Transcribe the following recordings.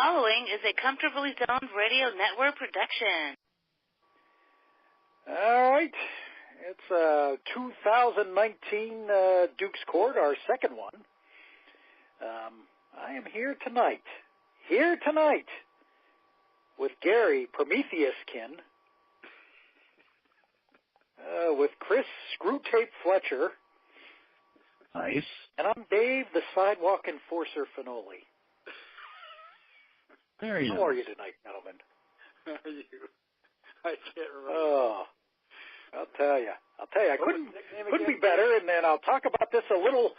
following is a Comfortably Zoned Radio Network production. All right. It's 2019 Duke's Court, our second one. I am here tonight with Gary Prometheus Kinn, with Chris Screwtape Fletcher. Nice. And I'm Dave, the Sidewalk Enforcer Finoli. Very nice. How are you tonight, gentlemen? How are you? I can't remember. Oh, I'll tell you. I couldn't be better, and then I'll talk about this a little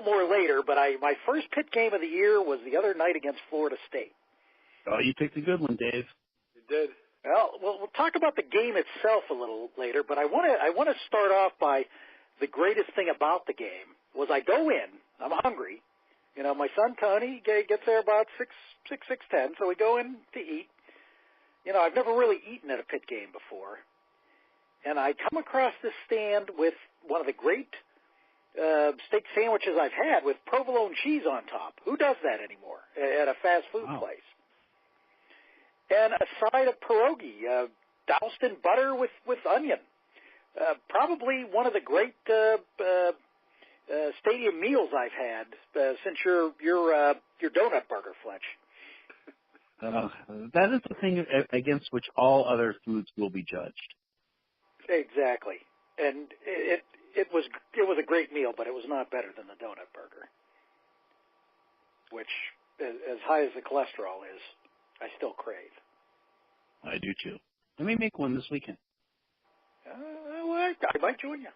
more later, but my first Pitt game of the year was the other night against Florida State. Oh, you picked a good one, Dave. You did. Well, we'll talk about the game itself a little later, but I want to start off by the greatest thing about the game was I go in, I'm hungry. You know, my son Tony gets there about 6:10, so we go in to eat. You know, I've never really eaten at a Pitt game before. And I come across this stand with one of the great steak sandwiches I've had with provolone cheese on top. Who does that anymore at a fast food place? And a side of pierogi, doused in butter with onion. Probably one of the great stadium meals I've had since your donut burger, Fletch. That is the thing against which all other foods will be judged. Exactly, and it was a great meal, but it was not better than the donut burger, which, as high as the cholesterol is, I still crave. I do too. Let me make one this weekend. I might join you.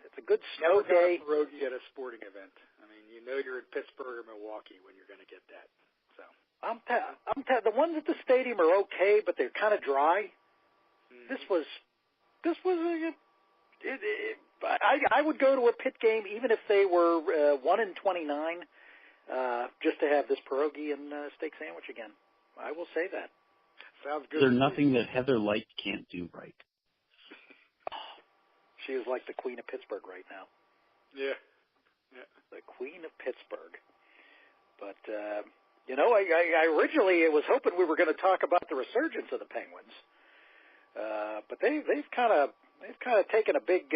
It's a good snow day. Pierogi at a sporting event. I mean, you know you're in Pittsburgh or Milwaukee when you're going to get that. So the ones at the stadium are okay, but they're kind of dry. Mm-hmm. I would go to a Pitt game even if they were 1-29, just to have this pierogi and steak sandwich again. I will say that. Sounds good. There's nothing that Heather Light can't do right. She is like the Queen of Pittsburgh right now. Yeah. The Queen of Pittsburgh. But, you know, I originally was hoping we were going to talk about the resurgence of the Penguins. But they've kind of taken a big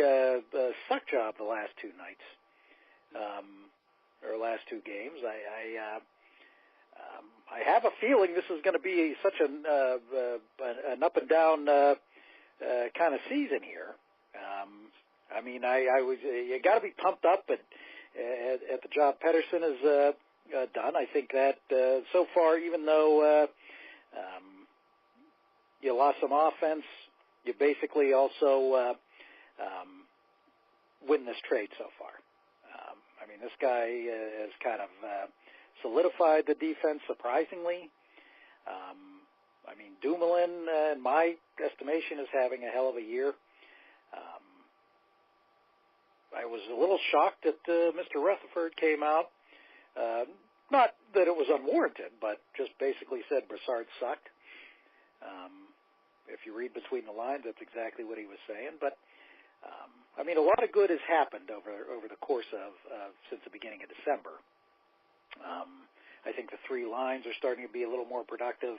suck job the last two nights, or last two games. I have a feeling this is going to be such an up and down kind of season here. I mean, you got to be pumped up at the job Pedersen has done. I think that so far, even though you lost some offense, you basically also win this trade so far. I mean, this guy has kind of solidified the defense surprisingly. I mean, Dumoulin, in my estimation, is having a hell of a year. I was a little shocked that Mr. Rutherford came out. Not that it was unwarranted, but just basically said Brassard sucked. If you read between the lines, that's exactly what he was saying. But, I mean, a lot of good has happened over the course of since the beginning of December. I think the three lines are starting to be a little more productive.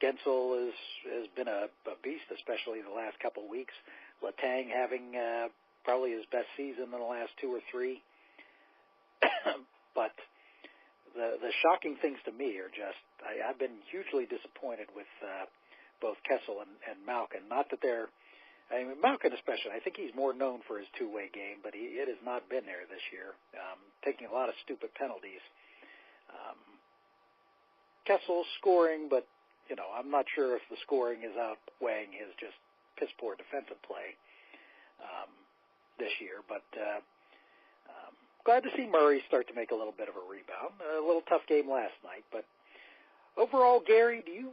Gensel has been a beast, especially the last couple of weeks. Letang having probably his best season in the last two or three. But the shocking things to me are just I've been hugely disappointed with both Kessel and Malkin. Not that Malkin especially, I think he's more known for his two-way game, but it has not been there this year, taking a lot of stupid penalties. Kessel scoring, but, you know, I'm not sure if the scoring is outweighing his just piss-poor defensive play this year. But glad to see Murray start to make a little bit of a rebound. A little tough game last night. But overall, Gary, do you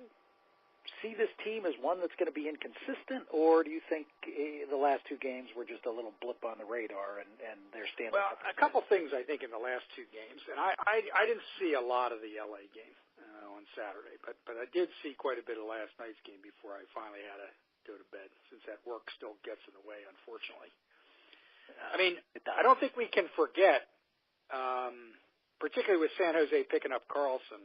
see this team as one that's going to be inconsistent, or do you think the last two games were just a little blip on the radar and they're standing? Well, a couple things I think in the last two games, and I didn't see a lot of the LA game on Saturday, but I did see quite a bit of last night's game before I finally had to go to bed, since that work still gets in the way, unfortunately. I mean, I don't think we can forget, particularly with San Jose picking up Carlson,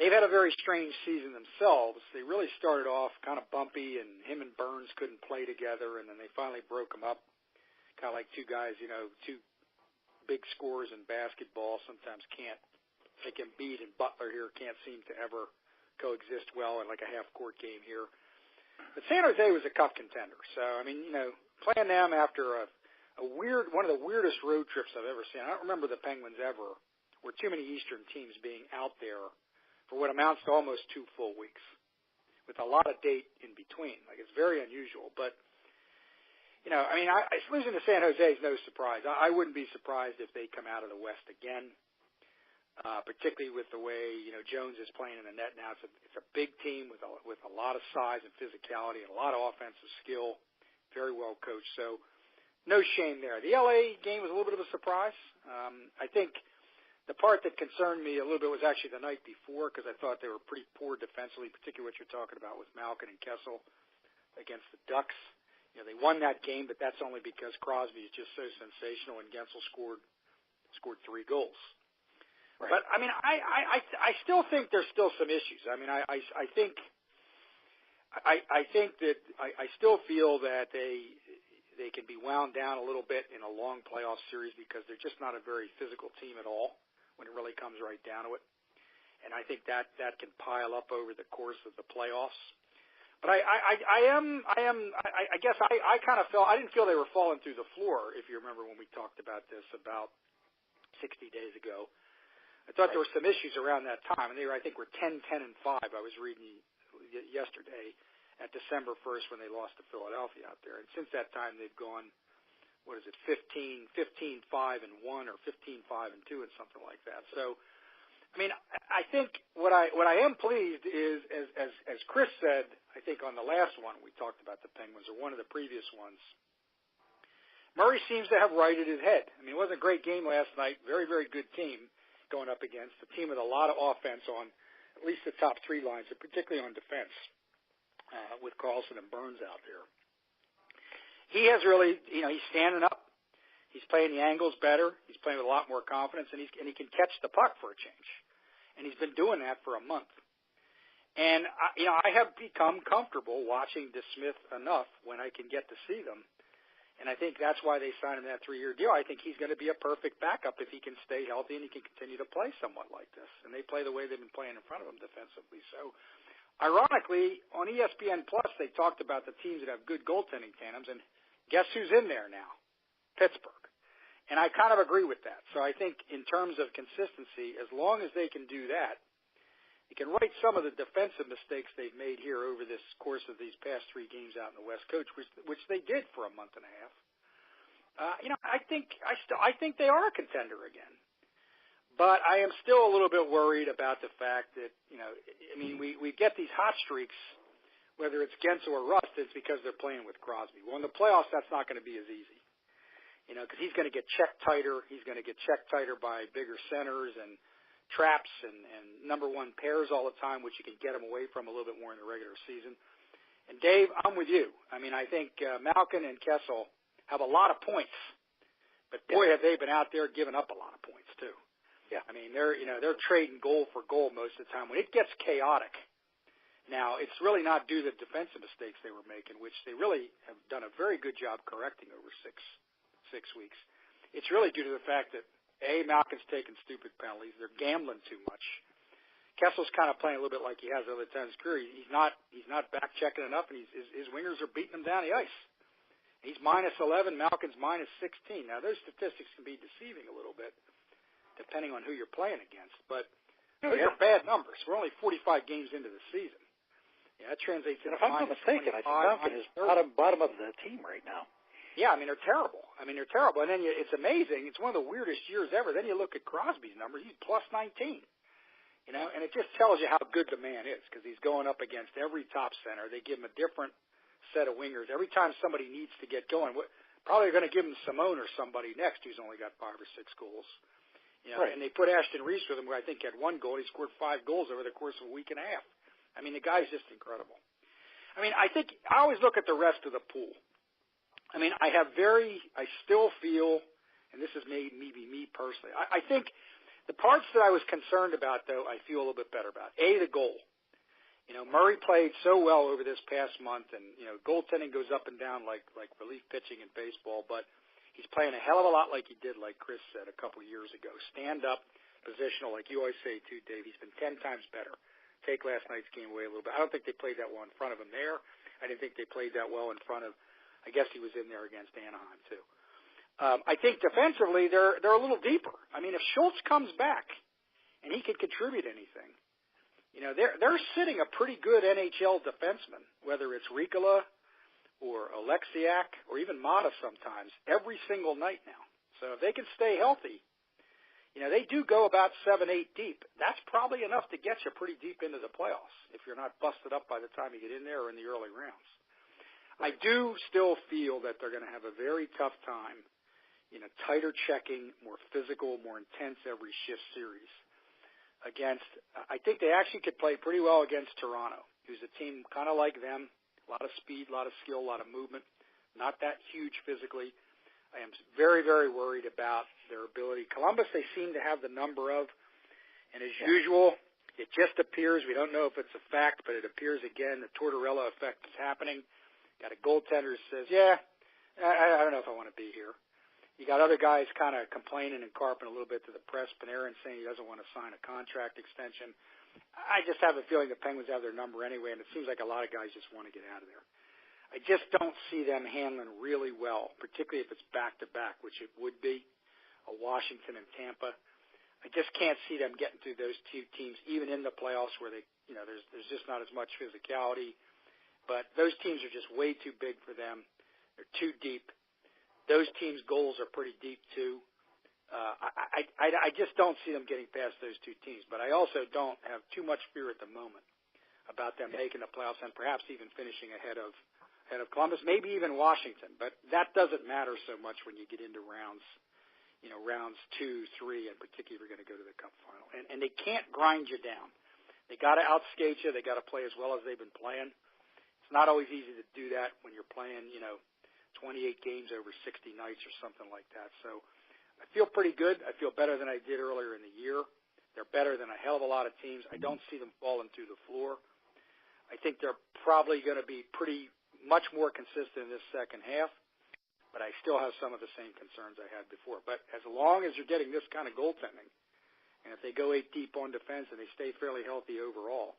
they've had a very strange season themselves. They really started off kind of bumpy, and him and Burns couldn't play together, and then they finally broke them up, kind of like two guys, two big scorers in basketball sometimes can't. Like Embiid and Butler here can't seem to ever coexist well in like a half-court game here. But San Jose was a cup contender. So, I mean, playing them after one of the weirdest road trips I've ever seen. I don't remember the Penguins ever, or too many Eastern teams being out there for what amounts to almost 2 full weeks with a lot of date in between. Like, it's very unusual. But, losing to San Jose is no surprise. I wouldn't be surprised if they come out of the West again. Particularly with the way Jones is playing in the net now. It's a big team with a lot of size and physicality and a lot of offensive skill, very well coached. So no shame there. The LA game was a little bit of a surprise. I think the part that concerned me a little bit was actually the night before, because I thought they were pretty poor defensively, particularly what you're talking about with Malkin and Kessel against the Ducks. They won that game, but that's only because Crosby is just so sensational and Gensel scored 3 goals. Right. But I mean, I still think there's still some issues. I mean, I think that I still feel that they can be wound down a little bit in a long playoff series because they're just not a very physical team at all when it really comes right down to it. And I think that can pile up over the course of the playoffs. But I guess I kind of felt I didn't feel they were falling through the floor. If you remember when we talked about this about 60 days ago. I thought there were some issues around that time, and I think, were 10-5. I was reading yesterday at December 1st when they lost to Philadelphia out there. And since that time, they've gone, 15-5-1 or 15-5-2 and something like that. So, I mean, I think what I am pleased is, as Chris said, I think on the last one we talked about the Penguins, or one of the previous ones, Murray seems to have righted his head. I mean, it wasn't a great game last night. Very, very good team going up against a team with a lot of offense on at least the top 3 lines, and particularly on defense with Carlson and Burns out there. He has really, he's standing up. He's playing the angles better. He's playing with a lot more confidence, and he can catch the puck for a change. And he's been doing that for a month. And, I have become comfortable watching DeSmith enough when I can get to see them. And I think that's why they signed him that 3-year deal. I think he's going to be a perfect backup if he can stay healthy and he can continue to play somewhat like this. And they play the way they've been playing in front of him defensively. So, ironically, on ESPN Plus, they talked about the teams that have good goaltending tandems, and guess who's in there now? Pittsburgh. And I kind of agree with that. So I think in terms of consistency, as long as they can do that, you can right some of the defensive mistakes they've made here over this course of these past 3 games out in the West Coast, which they did for a month and a half. I think they are a contender again. But I am still a little bit worried about the fact that, we get these hot streaks, whether it's Gensel or Rust, it's because they're playing with Crosby. Well, in the playoffs, that's not going to be as easy. Because he's going to get checked tighter. He's going to get checked tighter by bigger centers and traps and number 1 pairs all the time, which you can get him away from a little bit more in the regular season. And Dave, I'm with you. I mean, I think Malkin and Kessel have a lot of points, but boy, have they been out there giving up a lot of points too. Yeah. I mean, they're trading goal for goal most of the time. When it gets chaotic, now it's really not due to the defensive mistakes they were making, which they really have done a very good job correcting over six weeks. It's really due to the fact that Malkin's taking stupid penalties. They're gambling too much. Kessel's kind of playing a little bit like he has other times in his career. He's not back checking enough, and his wingers are beating him down the ice. He's -11. Malkin's -16. Now those statistics can be deceiving a little bit, depending on who you're playing against. But those are bad numbers. We're only 45 games into the season. Yeah, that translates into. If I'm not mistaken, I think Malkin is bottom of the team right now. Yeah, I mean, they're terrible. And then it's amazing. It's one of the weirdest years ever. Then you look at Crosby's numbers. He's +19. And it just tells you how good the man is because he's going up against every top center. They give him a different set of wingers. Every time somebody needs to get going, probably going to give him Simone or somebody next who's only got 5 or 6 goals. Right. And they put Ashton Reese with him, who I think had 1 goal. He scored 5 goals over the course of a week and a half. I mean, the guy's just incredible. I mean, I always look at the rest of the pool. I mean, I still feel, and this is maybe me personally, I think The parts that I was concerned about, though, I feel a little bit better about. A, the goal. Murray played so well over this past month, and, goaltending goes up and down like relief pitching in baseball, but he's playing a hell of a lot like he did, like Chris said a couple years ago. Stand up, positional, like you always say, too, Dave. He's been 10 times better. Take last night's game away a little bit. I don't think they played that well in front of him there. I didn't think they played that well in front of, I guess he was in there against Anaheim, too. I think defensively they're a little deeper. I mean, if Schultz comes back and he could contribute anything, they're sitting a pretty good NHL defenseman, whether it's Ricola or Alexiak or even Mata sometimes, every single night now. So if they can stay healthy, they do go about 7-8 deep. That's probably enough to get you pretty deep into the playoffs if you're not busted up by the time you get in there or in the early rounds. I do still feel that they're going to have a very tough time in a tighter checking, more physical, more intense every shift series against, I think they actually could play pretty well against Toronto, who's a team kind of like them, a lot of speed, a lot of skill, a lot of movement, not that huge physically. I am very, very worried about their ability. Columbus, they seem to have the number of, and as usual, it just appears, we don't know if it's a fact, but it appears again the Tortorella effect is happening. Got a goaltender who says, I don't know if I want to be here. You got other guys kind of complaining and carping a little bit to the press. Panarin saying he doesn't want to sign a contract extension. I just have a feeling the Penguins have their number anyway, and it seems like a lot of guys just want to get out of there. I just don't see them handling really well, particularly if it's back-to-back, which it would be, a Washington and Tampa. I just can't see them getting through those two teams, even in the playoffs where they, there's just not as much physicality. But those teams are just way too big for them. They're too deep. Those teams' goals are pretty deep, too. I just don't see them getting past those two teams. But I also don't have too much fear at the moment about them making the playoffs and perhaps even finishing ahead of Columbus, maybe even Washington. But that doesn't matter so much when you get into rounds 2, 3, and particularly if you're going to go to the Cup final. And they can't grind you down. They got to outskate you. They got to play as well as they've been playing. It's not always easy to do that when you're playing, 28 games over 60 nights or something like that. So I feel pretty good. I feel better than I did earlier in the year. They're better than a hell of a lot of teams. I don't see them falling through the floor. I think they're probably going to be pretty much more consistent in this second half, but I still have some of the same concerns I had before. But as long as you're getting this kind of goaltending, and if they go 8 deep on defense and they stay fairly healthy overall,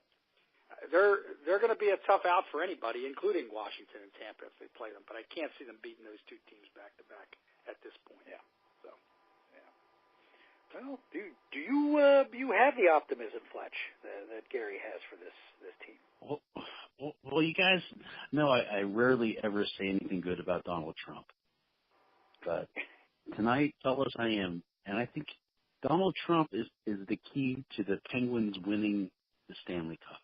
they're going to be a tough out for anybody, including Washington and Tampa if they play them. But I can't see them beating those two teams back to back at this point. Yeah. So, yeah. Well, do you have the optimism, Fletch, that Gary has for this team? Well, you guys know I rarely ever say anything good about Donald Trump, but tonight, fellas, I am, and I think Donald Trump is the key to the Penguins winning the Stanley Cup.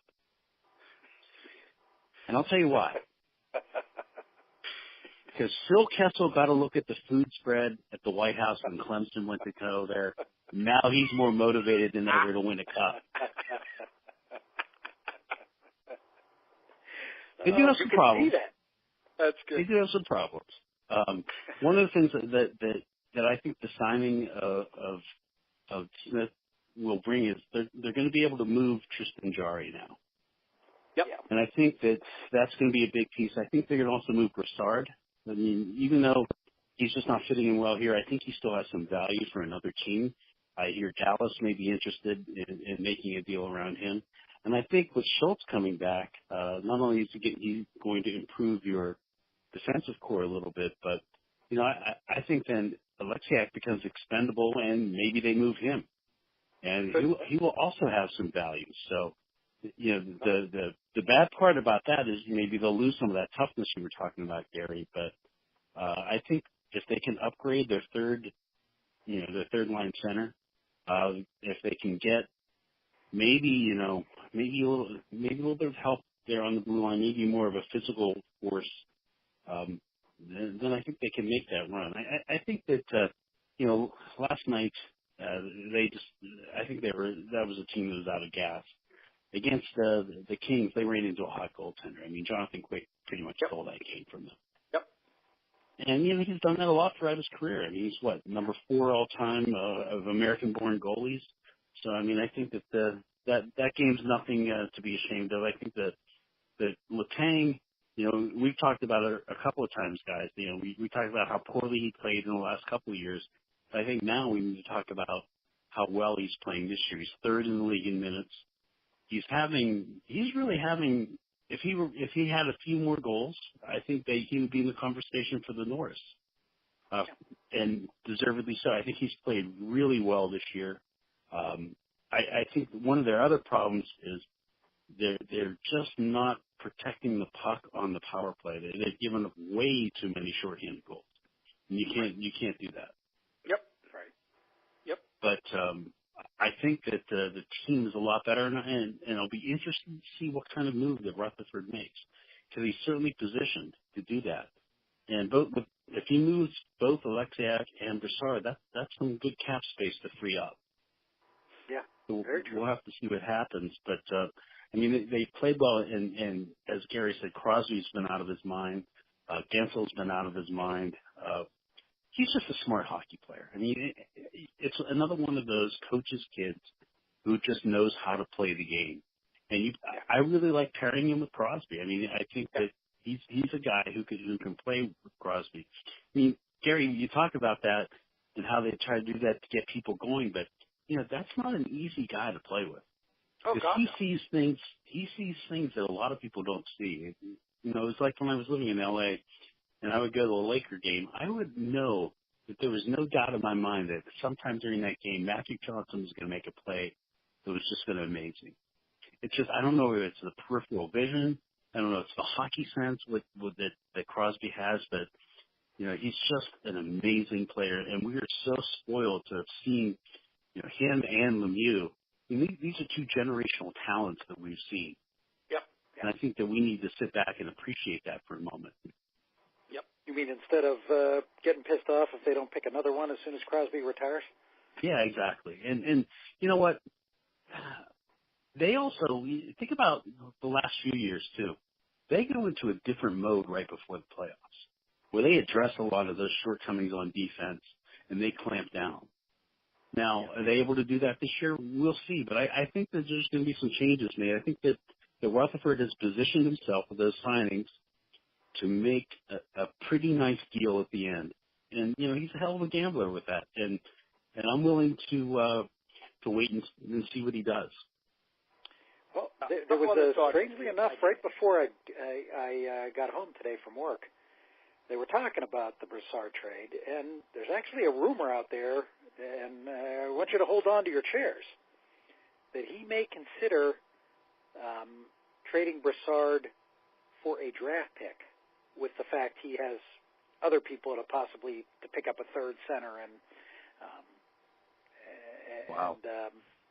And I'll tell you why. Because Phil Kessel got to look at the food spread at the White House when Clemson went to go there. Now he's more motivated than ever to win a cup. They do have some problems. That's good. They do have some problems. One of the things that I think the signing of Smith will bring is they're going to be able to move Tristan Jarry now. Yep. And I think that's going to be a big piece. I think they're going to also move Brassard. I mean, even though he's just not fitting in well here, I think he still has some value for another team. I hear Dallas may be interested in making a deal around him. And I think with Schultz coming back, not only is he going to improve your defensive core a little bit, but, I think then Alexiak becomes expendable and maybe they move him. And he will also have some value. So, the bad part about that is maybe they'll lose some of that toughness you were talking about, Gary. But I think if they can upgrade their third line center, if they can get maybe a little bit of help there on the blue line, maybe more of a physical force, then I think they can make that run. I think that last night I think that was a team that was out of gas. Against the Kings, they ran into a hot goaltender. I mean, Jonathan Quick pretty much stole that game from them. Yep. And, he's done that a lot throughout his career. I mean, he's number 4 all-time of American-born goalies. So, I mean, I think that that game's nothing to be ashamed of. I think that Letang, you know, we've talked about it a couple of times, guys. You know, we talked about how poorly he played in the last couple of years. I think now we need to talk about how well he's playing this year. He's third in the league in minutes. He's really having. If he had a few more goals, I think that he would be in the conversation for the Norris, and deservedly so. I think he's played really well this year. I think one of their other problems is they're just not protecting the puck on the power play. They've given up way too many shorthanded goals, and you can't do that. Yep. Right. Yep. But I think that the team is a lot better, and it'll be interesting to see what kind of move that Rutherford makes, because he's certainly positioned to do that. And if he moves both Alexiak and Brassard, that's some good cap space to free up. Yeah, so very true. We'll have to see what happens. But I mean, they played well, and as Gary said, Crosby's been out of his mind. Gensel's been out of his mind. He's just a smart hockey player. I mean, it's another one of those coaches' kids who just knows how to play the game. And I really like pairing him with Crosby. I mean, I think that he's a guy who can play with Crosby. I mean, Gary, you talk about that and how they try to do that to get people going, but you know, that's not an easy guy to play with. Because he sees things that a lot of people don't see. You know, it's like when I was living in L.A. and I would go to a Laker game, I would know that there was no doubt in my mind that sometime during that game, Matthew Johnson was going to make a play that was just going to amaze me. It's just, I don't know if it's the peripheral vision. I don't know if it's the hockey sense that Crosby has, but, you know, he's just an amazing player, and we are so spoiled to have seen, you know, him and Lemieux. I mean, these are two generational talents that we've seen. Yep. And I think that we need to sit back and appreciate that for a moment. Yep. You mean instead of getting pissed off if they don't pick another one as soon as Crosby retires? Yeah, exactly. And you know what? They also, think about the last few years, too. They go into a different mode right before the playoffs, where they address a lot of those shortcomings on defense, and they clamp down. Now, are they able to do that this year? We'll see. But I think that there's going to be some changes made. I think that Rutherford has positioned himself with those signings to make a pretty nice deal at the end. And, you know, he's a hell of a gambler with that. And I'm willing to wait and see what he does. Well, there was strangely enough, right before I got home today from work, they were talking about the Brassard trade, and there's actually a rumor out there, and I want you to hold on to your chairs, that he may consider trading Brassard for a draft pick, with the fact he has other people to possibly to pick up a third center and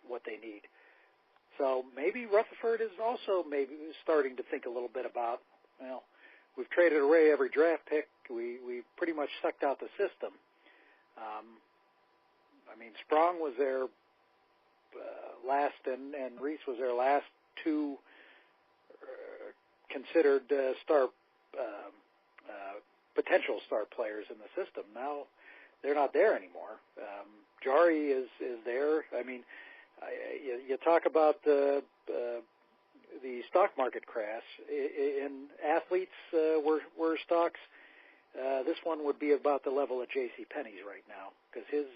what they need. So maybe Rutherford is also maybe starting to think a little bit about, well, we've traded away every draft pick. We pretty much sucked out the system. I mean, Sprong was their last, and Reese was their last two considered potential star players in the system. Now they're not there anymore. Jari is there. I mean, you talk about the stock market crash. In athletes were stocks. This one would be about the level of J.C. Penney's right now, because his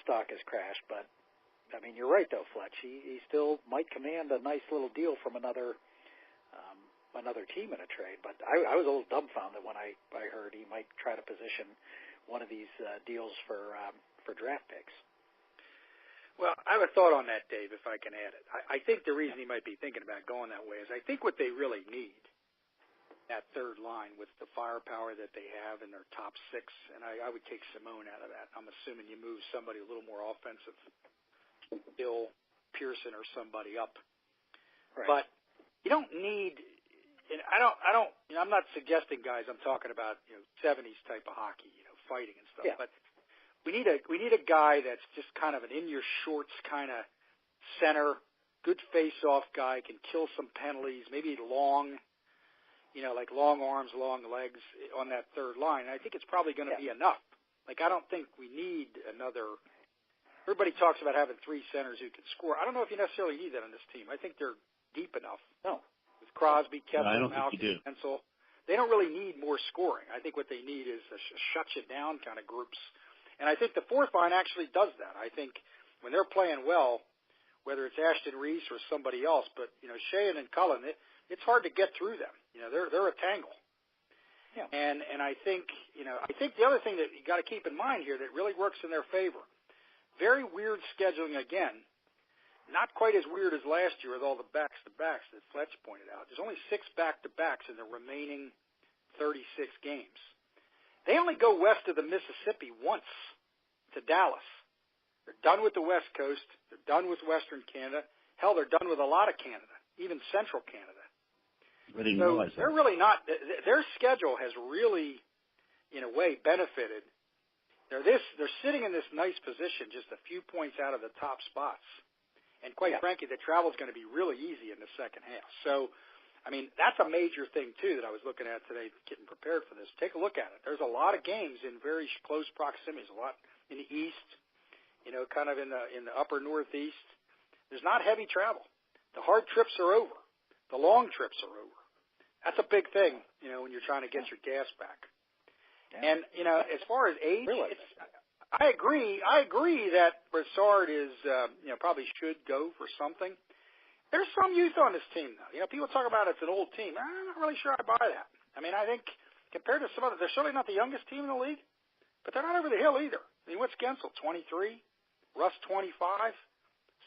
stock has crashed. But I mean, you're right though, Fletch. He still might command a nice little deal from another team in a trade. But I was a little dumbfounded when I heard he might try to position one of these deals for draft picks. Well, I have a thought on that, Dave, if I can add it. I think the reason he might be thinking about going that way is I think what they really need, that third line with the firepower that they have in their top six, and I would take Simone out of that. I'm assuming you move somebody a little more offensive, Bill Pearson or somebody up. Right. But you don't need, and I don't, you know, I'm not suggesting, guys, I'm talking about, you know, 70s type of hockey, you know, fighting and stuff, but we need a guy that's just kind of an in-your-shorts kind of center, good face-off guy, can kill some penalties, maybe long, you know, like long arms, long legs on that third line. And I think it's probably going to be enough. Like, I don't think we need another everybody talks about having three centers who can score. I don't know if you necessarily need that on this team. I think they're deep enough. No. With Crosby, Kessler, Malkin, Pencil. They don't really need more scoring. I think what they need is a shut-you-down kind of groups. And I think the fourth line actually does that. I think when they're playing well, whether it's Ashton Reese or somebody else, but, Sheahan and Cullen, it's hard to get through them. They're a tangle. Yeah. And I think, I think the other thing that you got to keep in mind here that really works in their favor, very weird scheduling again, not quite as weird as last year with all the backs-to-backs that Fletch pointed out. There's only 6 back-to-backs in the remaining 36 games. They only go west of the Mississippi once to Dallas. They're done with the West Coast. They're done with Western Canada. Hell, they're done with a lot of Canada, even Central Canada. So they're really not – their schedule has really, in a way, benefited. They're sitting in this nice position just a few points out of the top spots. And quite frankly, the travel is going to be really easy in the second half. So, that's a major thing, too, that I was looking at today getting prepared for this. Take a look at it. There's a lot of games in very close proximities, a lot in the east, kind of in the upper northeast. There's not heavy travel. The hard trips are over. The long trips are over. That's a big thing, when you're trying to get your gas back. Yeah. And, as far as age, I agree that Brassard is, probably should go for something. There's some youth on this team, though. People talk about it's an old team. I'm not really sure I buy that. I think compared to some other, they're certainly not the youngest team in the league, but they're not over the hill either. What's Gensel, 23? Russ, 25?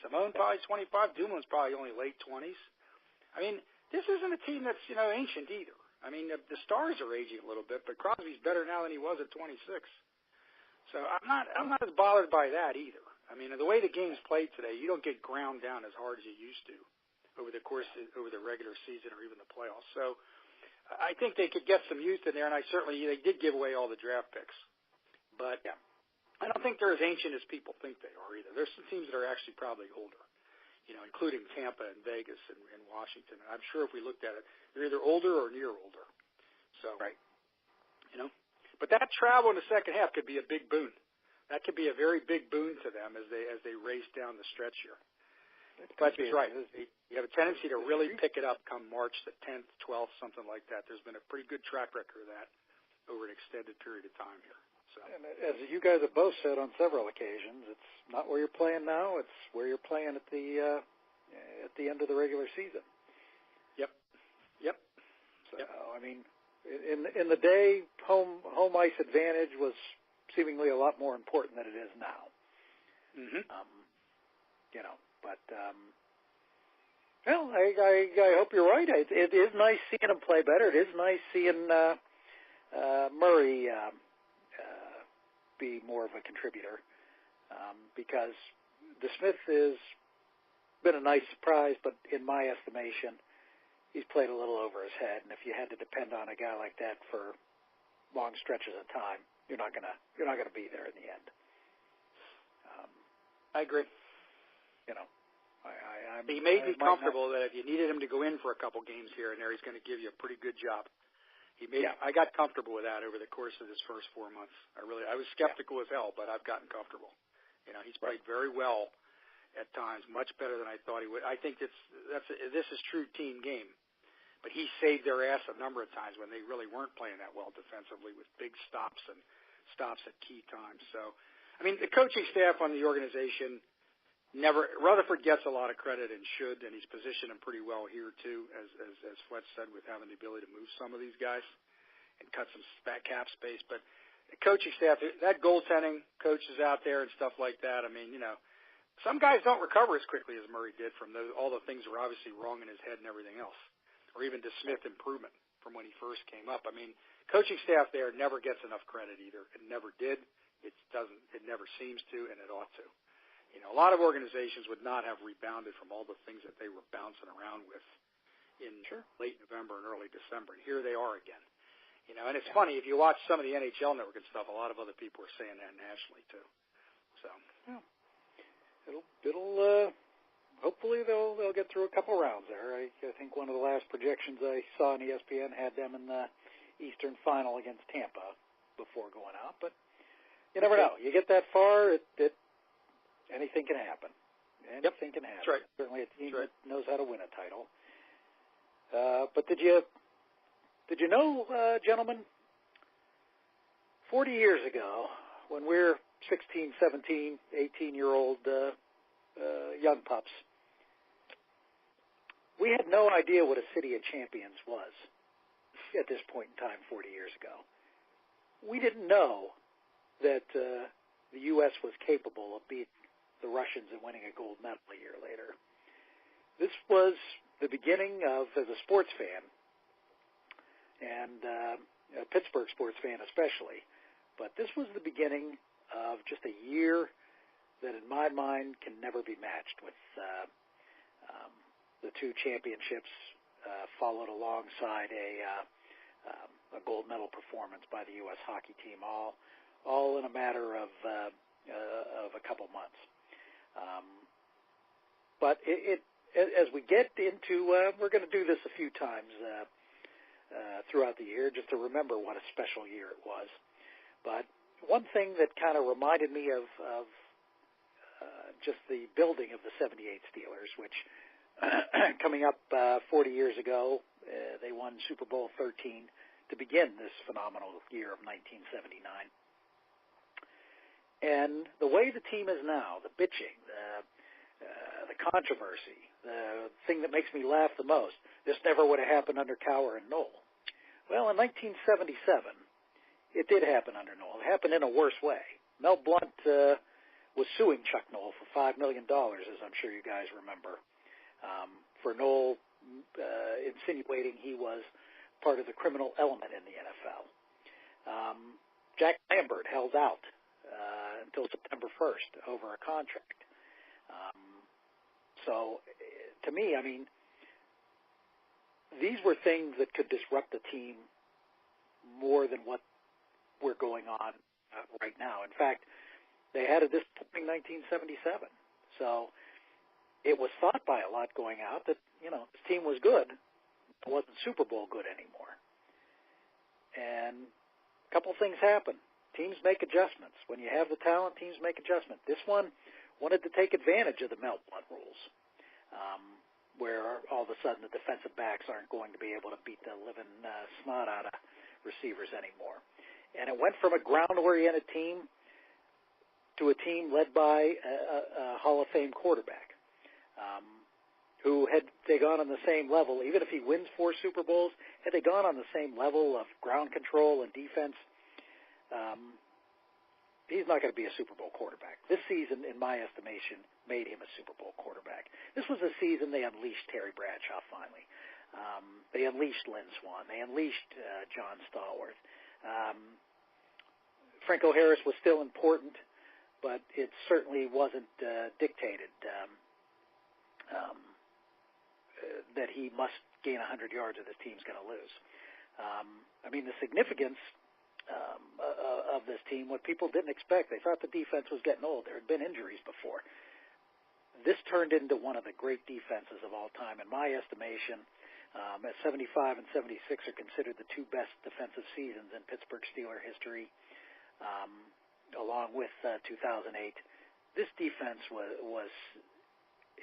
Simone probably 25. Dumoulin's probably only late 20s. This isn't a team that's, ancient either. The stars are aging a little bit, but Crosby's better now than he was at 26. So I'm not as bothered by that either. The way the game's played today, you don't get ground down as hard as you used to over the regular season or even the playoffs. So I think they could get some youth in there, and they did give away all the draft picks. But I don't think they're as ancient as people think they are either. There's some teams that are actually probably older, including Tampa and Vegas and Washington. And I'm sure if we looked at it, they're either older or near older. So, but that travel in the second half could be a big boon. That could be a very big boon to them as they race down the stretch here. Fletcher's right. You have a tendency to really pick it up come March the 10th, 12th, something like that. There's been a pretty good track record of that over an extended period of time here. So. And as you guys have both said on several occasions, it's not where you're playing now; it's where you're playing at the end of the regular season. Yep. So in the day, home ice advantage was seemingly a lot more important than it is now. Mm-hmm. I hope you're right. It is nice seeing him play better. It is nice seeing Murray be more of a contributor because DeSmith has been a nice surprise, but in my estimation, he's played a little over his head. And if you had to depend on a guy like that for long stretches of time, you're not gonna be there in the end. I agree. He made me comfortable that if you needed him to go in for a couple games here and there, he's going to give you a pretty good job. I got comfortable with that over the course of his first 4 months. I was skeptical as hell, but I've gotten comfortable. He's played very well at times, much better than I thought he would. I think this is true team game. But he saved their ass a number of times when they really weren't playing that well defensively with big stops and stops at key times. So, the coaching staff on the organization Rutherford gets a lot of credit and should, and he's positioned him pretty well here too, as Fletch said, with having the ability to move some of these guys and cut some cap space. But the coaching staff, that goaltending coaches out there and stuff like that, some guys don't recover as quickly as Murray did from all the things that were obviously wrong in his head and everything else, or even DeSmith improvement from when he first came up. Coaching staff there never gets enough credit either. It never did. It doesn't. It never seems to, and it ought to. A lot of organizations would not have rebounded from all the things that they were bouncing around with in late November and early December. And here they are again. And it's funny, if you watch some of the NHL network and stuff, a lot of other people are saying that nationally too. So it'll hopefully they'll get through a couple rounds there. I think one of the last projections I saw on ESPN had them in the Eastern Final against Tampa before going out. But you never know. You get that far, anything can happen. Anything can happen. That's right. Certainly a team That's right. that knows how to win a title. But did you know, gentlemen, 40 years ago, when we're 16, 17, 18-year-old young pups, we had no idea what a city of champions was at this point in time 40 years ago. We didn't know that the U.S. was capable of beating the Russians and winning a gold medal a year later. This was the beginning of, as a sports fan, and a Pittsburgh sports fan especially, but this was the beginning of just a year that in my mind can never be matched, with the two championships followed alongside a gold medal performance by the U.S. hockey team, all in a matter of a couple months. But as we get into, we're going to do this a few times throughout the year, just to remember what a special year it was. But one thing that kind of reminded me of just the building of the 78 Steelers, which coming up 40 years ago, they won Super Bowl 13 to begin this phenomenal year of 1979. And the way the team is now, the bitching, the controversy, the thing that makes me laugh the most, this never would have happened under Cowher and Knoll. Well, in 1977, it did happen under Knoll. It happened in a worse way. Mel Blount was suing Chuck Knoll for $5 million, as I'm sure you guys remember, for Knoll insinuating he was part of the criminal element in the NFL. Jack Lambert held out until September 1st over a contract. So, to me, I mean, these were things that could disrupt the team more than what we're going on right now. In fact, they had a disappointing 1977. So it was thought by a lot going out that, this team was good. It wasn't Super Bowl good anymore. And a couple things happen. Teams make adjustments. When you have the talent, teams make adjustments. This one wanted to take advantage of the Mel Blount rules, where all of a sudden the defensive backs aren't going to be able to beat the living snot out of receivers anymore. And it went from a ground-oriented team to a team led by a Hall of Fame quarterback, who, had they gone on the same level, even if he wins 4 Super Bowls, had they gone on the same level of ground control and defense, he's not going to be a Super Bowl quarterback. This season, in my estimation, made him a Super Bowl quarterback. This was a season they unleashed Terry Bradshaw finally. They unleashed Lynn Swann. They unleashed John Stallworth. Franco Harris was still important, but it certainly wasn't dictated that he must gain 100 yards or this team's going to lose. I mean, the significance of this team, what people didn't expect, they thought the defense was getting old. There had been injuries before. This turned into one of the great defenses of all time. In my estimation, as 75 and 76 are considered the 2 best defensive seasons in Pittsburgh Steeler history, along with 2008. This defense was,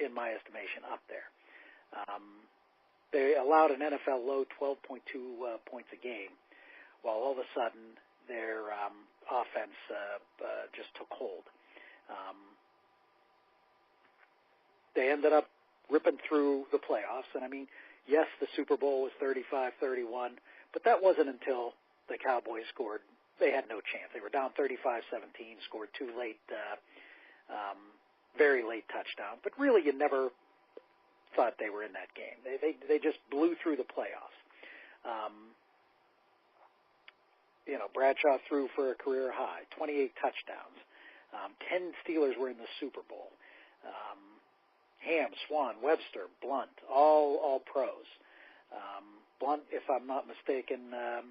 in my estimation, up there. They allowed an NFL low 12.2 points a game, while all of a sudden their offense just took hold. They ended up ripping through the playoffs, and I mean, yes, the Super Bowl was 35-31, but that wasn't until the Cowboys scored. They had no chance. They were down 35-17, scored 2 late, very late touchdowns, but really you never thought they were in that game. They just blew through the playoffs. Bradshaw threw for a career high, 28 touchdowns. 10 Steelers were in the Super Bowl. Ham, Swann, Webster, Blount, all pros. Blount, if I'm not mistaken, it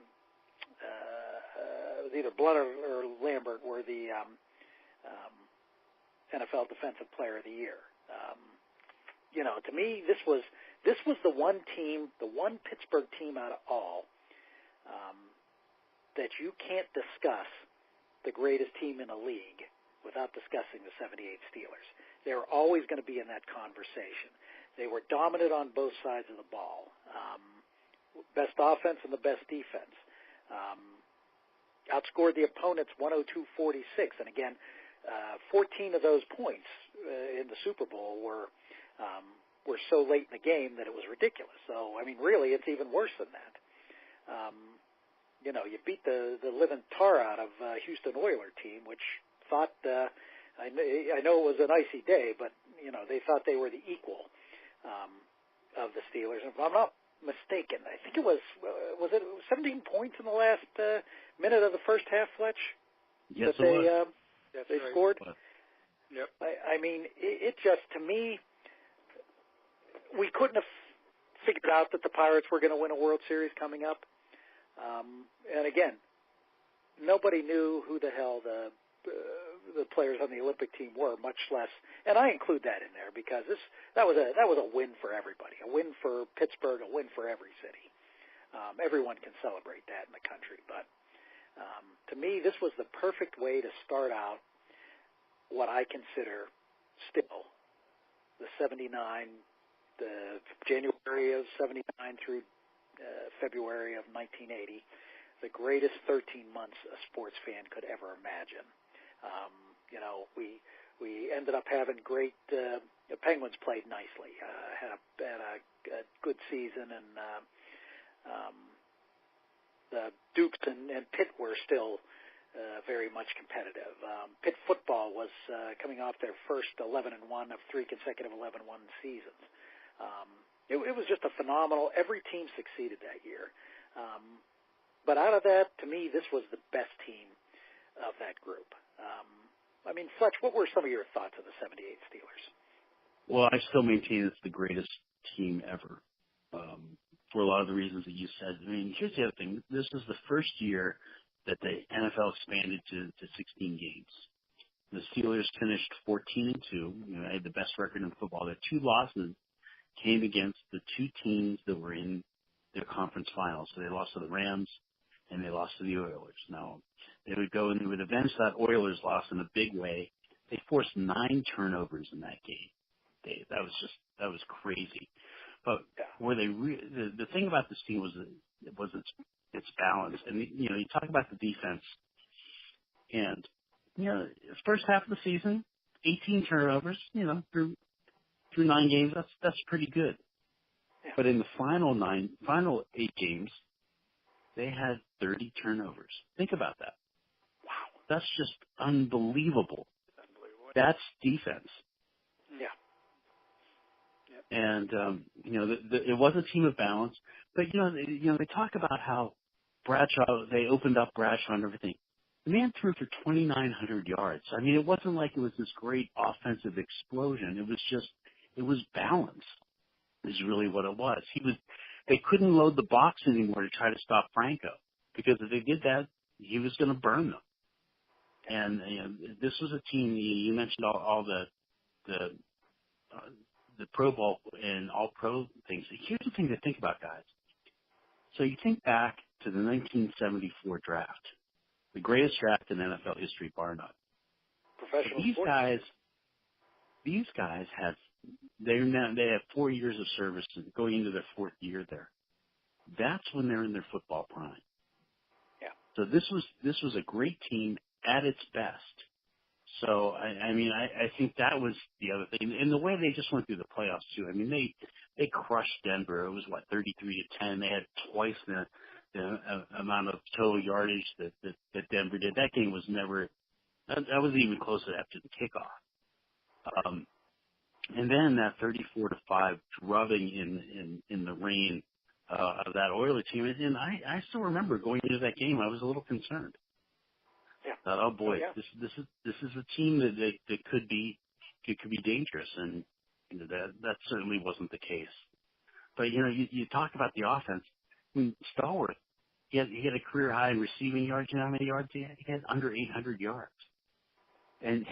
was either Blount or Lambert were the NFL Defensive Player of the Year. To me, this was the one team, the one Pittsburgh team out of all that you can't discuss the greatest team in the league without discussing the 78 Steelers. They were always going to be in that conversation. They were dominant on both sides of the ball. Best offense and the best defense. Outscored the opponents 102-46. And again, 14 of those points in the Super Bowl were so late in the game that it was ridiculous. So, I mean, really, it's even worse than that. You beat the living tar out of Houston Oilers team, which thought, I know it was an icy day, but, they thought they were the equal of the Steelers. And if I'm not mistaken, I think it was it 17 points in the last minute of the first half, Fletch? Yes, that they right. scored? Yep. I mean, it just, to me, we couldn't have figured out that the Pirates were going to win a World Series coming up. And again, nobody knew who the hell the players on the Olympic team were, much less. And I include that in there because that was a win for everybody, a win for Pittsburgh, a win for every city. Everyone can celebrate that in the country, but to me, this was the perfect way to start out what I consider still the 79, the January of 79 through February of 1980, the greatest 13 months a sports fan could ever imagine. We ended up having great. The Penguins played nicely, had a good season, and the Dukes and Pitt were still very much competitive. Pitt football was coming off their first 11-1 of 3 consecutive 11-1 seasons. It was just a phenomenal. Every team succeeded that year. But out of that, to me, this was the best team of that group. I mean, Fletch, what were some of your thoughts of the 78 Steelers? Well, I still maintain it's the greatest team ever for a lot of the reasons that you said. I mean, here's the other thing. This is the first year that the NFL expanded to 16 games. The Steelers finished 14-2. They had the best record in football. Their 2 losses came against the 2 teams that were in their conference finals. So they lost to the Rams and they lost to the Oilers. Now, they would go and they would avenge that Oilers loss in a big way. They forced 9 turnovers in that game. That was crazy. But where the thing about this team was its balance. And you talk about the defense, and first half of the season, 18 turnovers. Through 9 games, that's pretty good. Yeah. But in the final 8 games, they had 30 turnovers. Think about that. Wow, that's just unbelievable. That's defense. Yeah. And it was a team of balance. But they talk about how Bradshaw, they opened up Bradshaw and everything. The man threw for 2,900 yards. I mean, it wasn't like it was this great offensive explosion. It was balance. Is really what it was. They couldn't load the box anymore to try to stop Franco, because if they did that, he was going to burn them. And this was a team. You mentioned all the Pro Bowl and all pro things. Here's the thing to think about, guys. So you think back to the 1974 draft, the greatest draft in NFL history, bar none. Professional these sports. guys they have 4 years of service going into their 4th year there. That's when they're in their football prime. Yeah. So this was a great team at its best. So I think that was the other thing, and the way they just went through the playoffs too. I mean, they crushed Denver. It was 33-10. They had twice the amount of total yardage that Denver did. That game was never. That wasn't even close after the kickoff. And then that 34-5 drubbing in the rain of that Oilers team, and I still remember going into that game. I was a little concerned. Yeah. Thought, oh boy, yeah. this is a team that could be dangerous, and that certainly wasn't the case. But you talk about the offense. I mean, Stallworth, he had a career high in receiving yards. You know how many yards he had? He had under 800 yards, and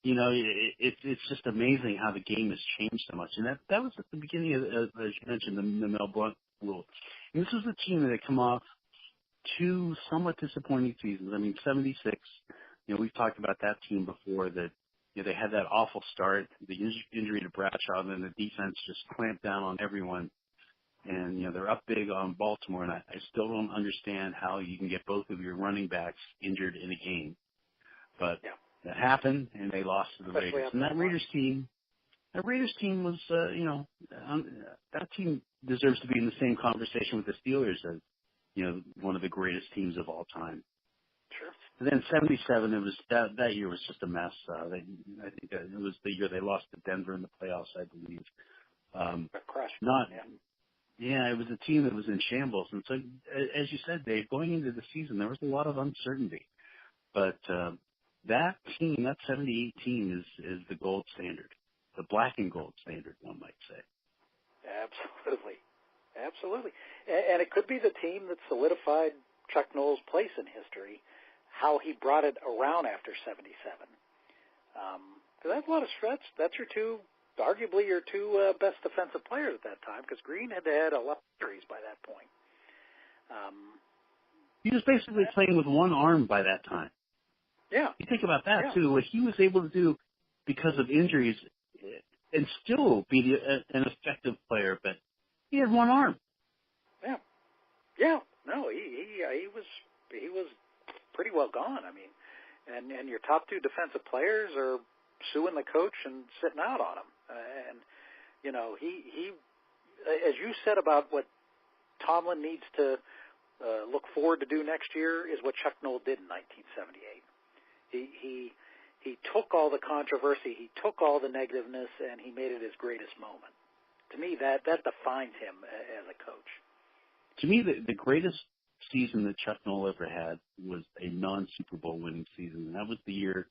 it's just amazing how the game has changed so much. And that was at the beginning of, as you mentioned, the Mel Blount rule. And this was a team that had come off 2 somewhat disappointing seasons. I mean, 76, we've talked about that team before that, they had that awful start, the injury to Bradshaw, and then the defense just clamped down on everyone. And, they're up big on Baltimore, and I still don't understand how you can get both of your running backs injured in a game. But that happened, and they lost to the Raiders. And that Raiders team was, that team deserves to be in the same conversation with the Steelers as, one of the greatest teams of all time. Sure. And then 77, it was that year was just a mess. I think it was the year they lost to Denver in the playoffs, I believe. It was a team that was in shambles. And so, as you said, Dave, going into the season, there was a lot of uncertainty. But that team, that 78 team, is the gold standard, the black and gold standard, one might say. Absolutely. And it could be the team that solidified Chuck Noll's place in history, how he brought it around after 77. Because that's a lot of stretch. That's arguably your two best defensive players at that time, because Green had a lot of injuries by that point. He was basically playing with one arm by that time. Yeah. You think about that, too, what he was able to do because of injuries and still be an effective player, but he had one arm. Yeah. No, he was pretty well gone. I mean, and your top two defensive players are suing the coach and sitting out on him. And he as you said about what Tomlin needs to look forward to do next year is what Chuck Noll did in 1978. He took all the controversy, he took all the negativeness, and he made it his greatest moment. To me, that defines him as a coach. To me, the greatest season that Chuck Noll ever had was a non-Super Bowl winning season. And that was the year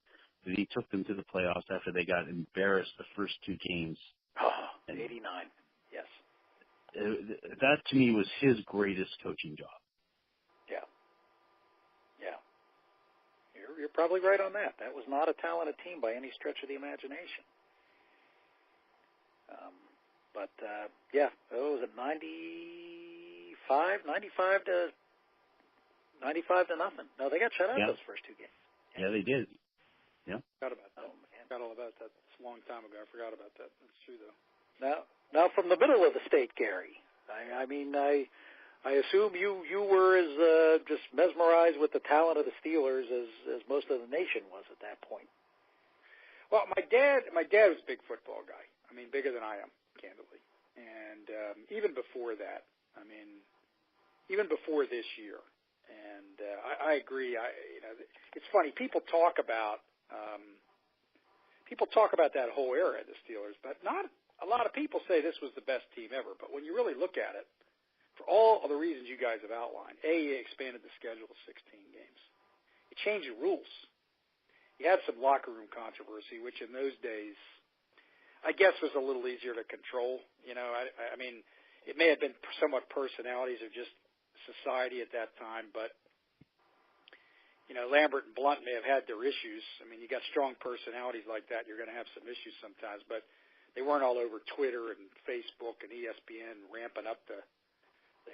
that he took them to the playoffs after they got embarrassed the first two games. 89, yes. That, to me, was his greatest coaching job. Yeah. You're probably right on that. That was not a talented team by any stretch of the imagination. Was it 95 to nothing. No, they got shut out those first two games. Yeah, they did. Yeah. Forgot about that. Forgot all about that. It's a long time ago. I forgot about that. That's true, though. Now from the middle of the state, Gary. I assume you were as just mesmerized with the talent of the Steelers as most of the nation was at that point. Well, my dad was a big football guy. I mean, bigger than I am, candidly. And even before that, even before this year. And I agree. It's funny. People talk about that whole era of the Steelers, but not a lot of people say this was the best team ever. But when you really look at it, for all of the reasons you guys have outlined, it expanded the schedule to 16 games. It changed the rules. You had some locker room controversy, which in those days, I guess, was a little easier to control. I mean, it may have been somewhat personalities or just society at that time, but Lambert and Blunt may have had their issues. I mean, you got strong personalities like that, you're going to have some issues sometimes, but they weren't all over Twitter and Facebook and ESPN ramping up the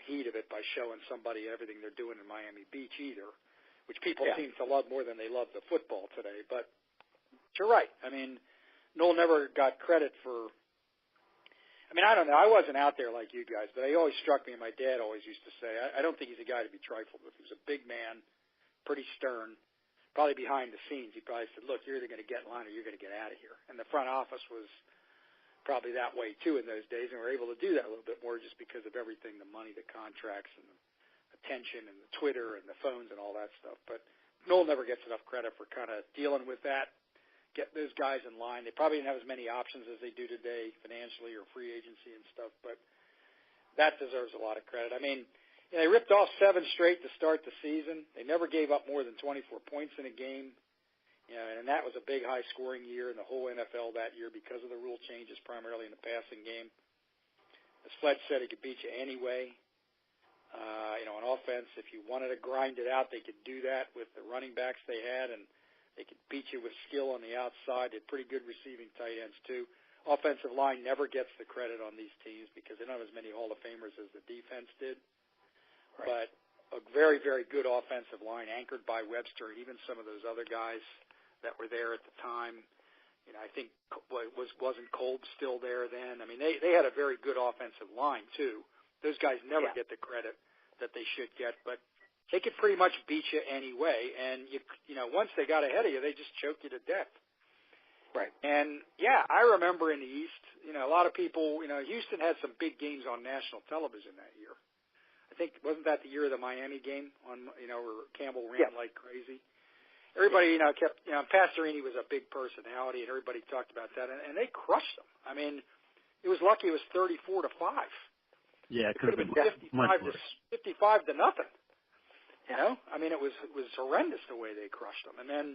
heat of it by showing somebody everything they're doing in Miami Beach either, which people seem to love more than they love the football today. But you're right. I mean, Noll never got credit for – I don't know. I wasn't out there like you guys, but it always struck me, and my dad always used to say, I don't think he's a guy to be trifled with. He was a big man, pretty stern, probably behind the scenes. He probably said, look, you're either going to get in line or you're going to get out of here. And the front office was probably that way, too, in those days, and we're able to do that a little bit more just because of everything, the money, the contracts, and the attention, and the Twitter, and the phones, and all that stuff. But Noll never gets enough credit for kind of dealing with that, get those guys in line. They probably didn't have as many options as they do today financially or free agency and stuff, but that deserves a lot of credit. They ripped off 7 straight to start the season. They never gave up more than 24 points in a game. And that was a big high-scoring year in the whole NFL that year because of the rule changes, primarily in the passing game. As Fletch said, he could beat you anyway. On offense, if you wanted to grind it out, they could do that with the running backs they had, and they could beat you with skill on the outside. They had pretty good receiving tight ends, too. Offensive line never gets the credit on these teams because they don't have as many Hall of Famers as the defense did. Right. But a very, very good offensive line anchored by Webster and even some of those other guys that were there at the time. You know, I think wasn't Kolb still there then? I mean, they had a very good offensive line too. Those guys never get the credit that they should get, but they could pretty much beat you anyway. And you know, once they got ahead of you, they just choked you to death. Right. And yeah, I remember in the East, you know, a lot of people, you know, Houston had some big games on national television that year. I think, wasn't that the year of the Miami game on, you know, where Campbell ran like crazy? Everybody, you know, kept, you know, Pastorini was a big personality, and everybody talked about that, and they crushed them. I mean, it was lucky it was 34-5. Yeah, it could have been 55 to nothing. You know, I mean, it was horrendous the way they crushed them. And then,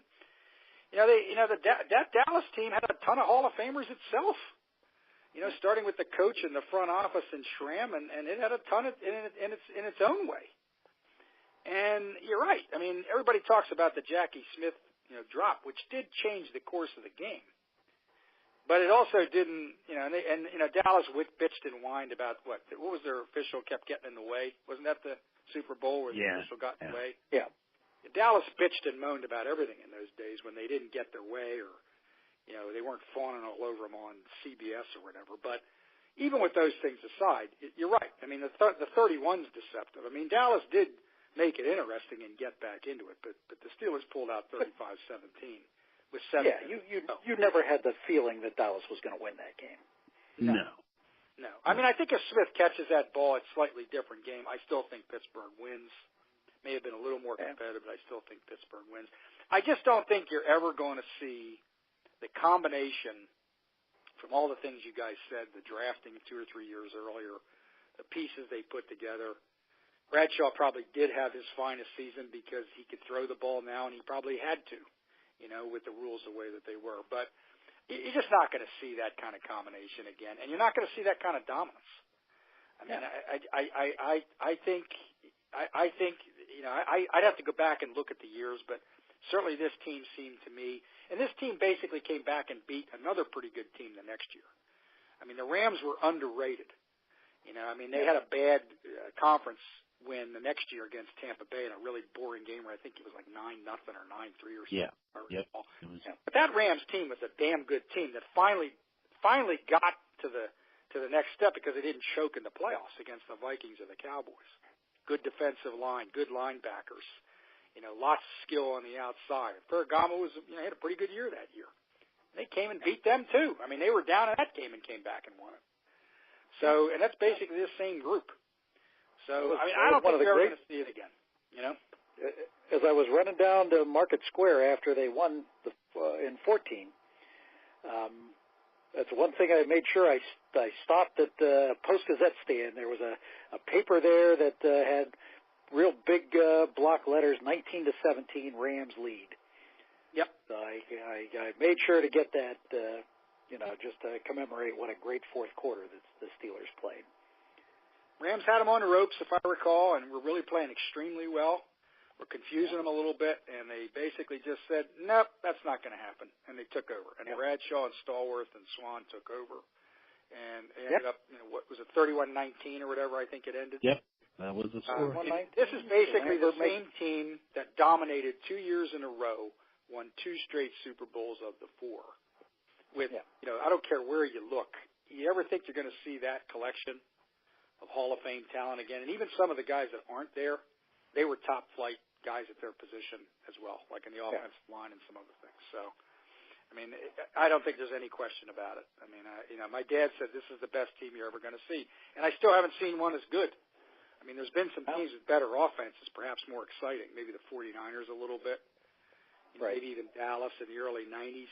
that Dallas team had a ton of Hall of Famers itself. You know, starting with the coach in the front office and Schramm, and it had a ton in its own way. And you're right. I mean, everybody talks about the Jackie Smith, you know, drop, which did change the course of the game. But it also didn't, you know, and Dallas bitched and whined about what was their official kept getting in the way? Wasn't that the Super Bowl where the official got in the way? Yeah. Dallas bitched and moaned about everything in those days when they didn't get their way, or, you know, they weren't fawning all over them on CBS or whatever. But even with those things aside, you're right. I mean, the 31's deceptive. I mean, Dallas did make it interesting and get back into it, but the Steelers pulled out 35-17 with 7. Yeah, you never had the feeling that Dallas was going to win that game. No. I mean, I think if Smith catches that ball, it's a slightly different game. I still think Pittsburgh wins. May have been a little more competitive, but I still think Pittsburgh wins. I just don't think you're ever going to see the combination from all the things you guys said, the drafting 2 or 3 years earlier, the pieces they put together. Bradshaw probably did have his finest season because he could throw the ball now, and he probably had to, you know, with the rules the way that they were. But you're just not going to see that kind of combination again, and you're not going to see that kind of dominance. I mean, I think, you know, I'd have to go back and look at the years, but certainly this team seemed to me, and this team basically came back and beat another pretty good team the next year. I mean, the Rams were underrated. You know, I mean, they had a bad conference win the next year against Tampa Bay in a really boring game where I think it was like 9-0 or 9-3 or something. Yeah. But that Rams team was a damn good team that finally got to the next step because they didn't choke in the playoffs against the Vikings or the Cowboys. Good defensive line, good linebackers, you know, lots of skill on the outside. Ferragamo had a pretty good year that year. They came and beat them too. I mean, they were down in that game and came back and won it. So, and that's basically the same group. So, I mean, I don't think we're ever going to see it again, you know? As I was running down to Market Square after they won in 14, that's one thing I made sure I stopped at the Post-Gazette stand. There was a paper there that had real big block letters, 19-17, Rams lead. Yep. So I made sure to get that, just to commemorate what a great fourth quarter that the Steelers played. Rams had them on the ropes, if I recall, and were really playing extremely well. We're confusing them a little bit, and they basically just said, nope, that's not going to happen, and they took over. And Bradshaw and Stallworth and Swan took over, and they ended up, what was it, 31-19 or whatever I think it ended? Yep, that was the score. This is basically the same team that dominated 2 years in a row, won 2 straight Super Bowls of the 4. With, I don't care where you look. You ever think you're going to see that collection of Hall of Fame talent again? And even some of the guys that aren't there, they were top flight guys at their position as well, like in the offensive line and some other things. So, I mean, I don't think there's any question about it. I mean, my dad said this is the best team you're ever going to see, and I still haven't seen one as good. I mean, there's been some teams with better offenses, perhaps more exciting, maybe the 49ers a little bit, maybe even Dallas in the early 90s.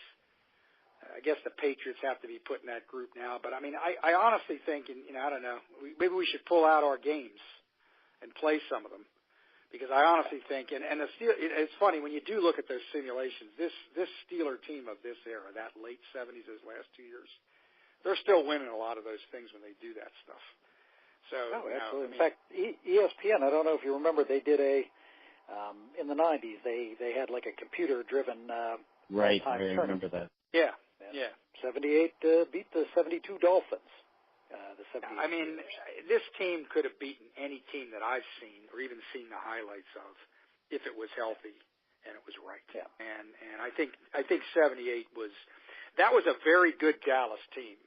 I guess the Patriots have to be put in that group now, but I mean, I honestly think, I don't know, maybe we should pull out our games and play some of them. Because I honestly think, and it's funny, when you do look at those simulations, this Steeler team of this era, that late 70s, those last 2 years, they're still winning a lot of those things when they do that stuff. So, absolutely. In fact, ESPN, I don't know if you remember, they did in the 90s, they had like a computer-driven right, I remember that. Yeah. 78 beat the 72 Dolphins. the 78 I mean, Steelers. this team could have beaten any team that I've seen or even seen the highlights of if it was healthy and it was right. Yeah. And I think 78 that was a very good Dallas team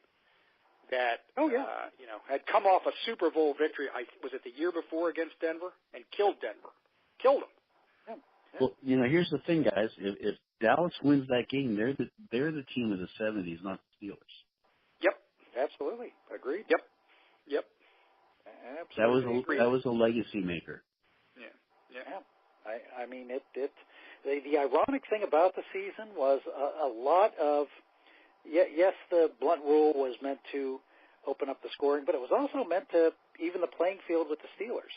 that had come off a Super Bowl victory. Was it the year before against Denver and killed Denver, killed them. Yeah. Well, here's the thing, guys. If Dallas wins that game, they're the team of the 70s, not the Steelers. Yep. Absolutely. Agreed. Yep. Absolutely. That was a legacy maker. Yeah. I mean, the ironic thing about the season was a lot of, yes, the blunt rule was meant to open up the scoring, but it was also meant to even the playing field with the Steelers.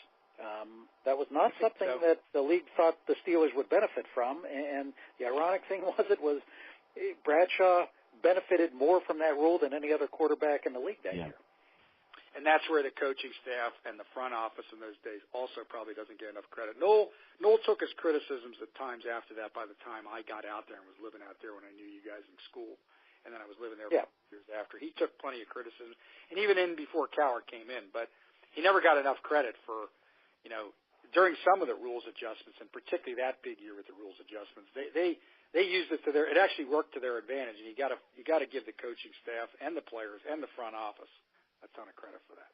That was not something that the league thought the Steelers would benefit from, and the ironic thing was Bradshaw benefited more from that rule than any other quarterback in the league that year. And that's where the coaching staff and the front office in those days also probably doesn't get enough credit. Noel took his criticisms at times after that by the time I got out there and was living out there when I knew you guys in school. And then I was living there for years after. He took plenty of criticism, and even before Coward came in. But he never got enough credit for, during some of the rules adjustments, and particularly that big year with the rules adjustments, they used it it actually worked to their advantage, and you got to give the coaching staff and the players and the front office a ton of credit for that.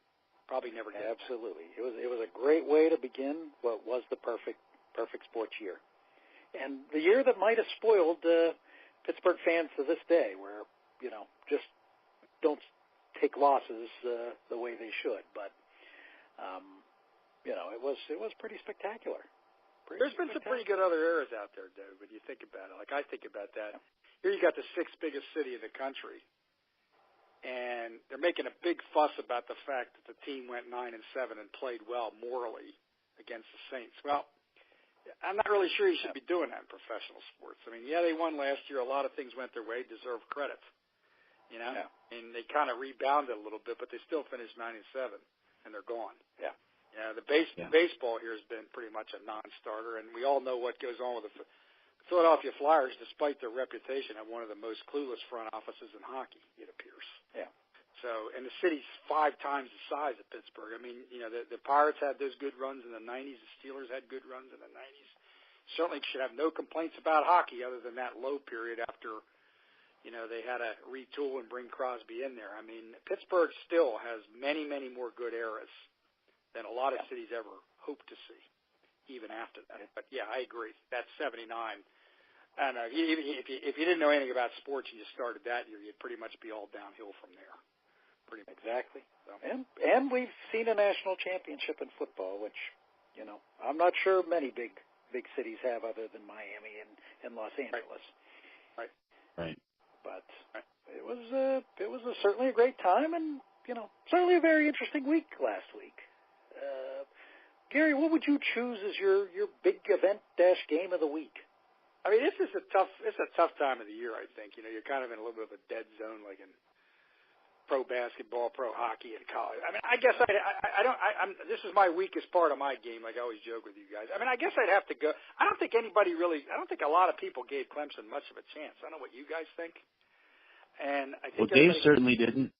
Probably never did. Absolutely. It was a great way to begin what was the perfect sports year. And the year that might have spoiled Pittsburgh fans to this day, where, just don't take losses the way they should. But, it was pretty spectacular. There's been some pretty good other eras out there, Dave, when you think about it. Like I think about that. Here you got the sixth biggest city in the country. And they're making a big fuss about the fact that the team went 9-7 and played well morally against the Saints. Well, I'm not really sure you should be doing that in professional sports. I mean, they won last year. A lot of things went their way, deserve credit. And they kind of rebounded a little bit, but they still finished 9-7, and they're gone. Yeah. The baseball here has been pretty much a non-starter, and we all know what goes on with the Philadelphia Flyers, despite their reputation, have one of the most clueless front offices in hockey, it appears. Yeah. So, and the city's 5 times the size of Pittsburgh. I mean, the Pirates had those good runs in the 90s. The Steelers had good runs in the 90s. Certainly should have no complaints about hockey other than that low period after, they had to retool and bring Crosby in there. I mean, Pittsburgh still has many, many more good eras than a lot of cities ever hope to see, even after that. But, I agree. That's 79. I don't know. If you didn't know anything about sports and you started that year, you'd pretty much be all downhill from there. Pretty much. Exactly. So. And we've seen a national championship in football, which, I'm not sure many big cities have other than Miami and Los Angeles. Right. But it was certainly a great time, and certainly a very interesting week last week. Gary, what would you choose as your big event - game of the week? I mean, it's a tough time of the year, I think. You're kind of in a little bit of a dead zone, like in pro basketball, pro hockey, and college. I mean, I guess this is my weakest part of my game, like I always joke with you guys. I mean, I guess I'd have to go. I don't think a lot of people gave Clemson much of a chance. I don't know what you guys think. And I think Dave certainly didn't.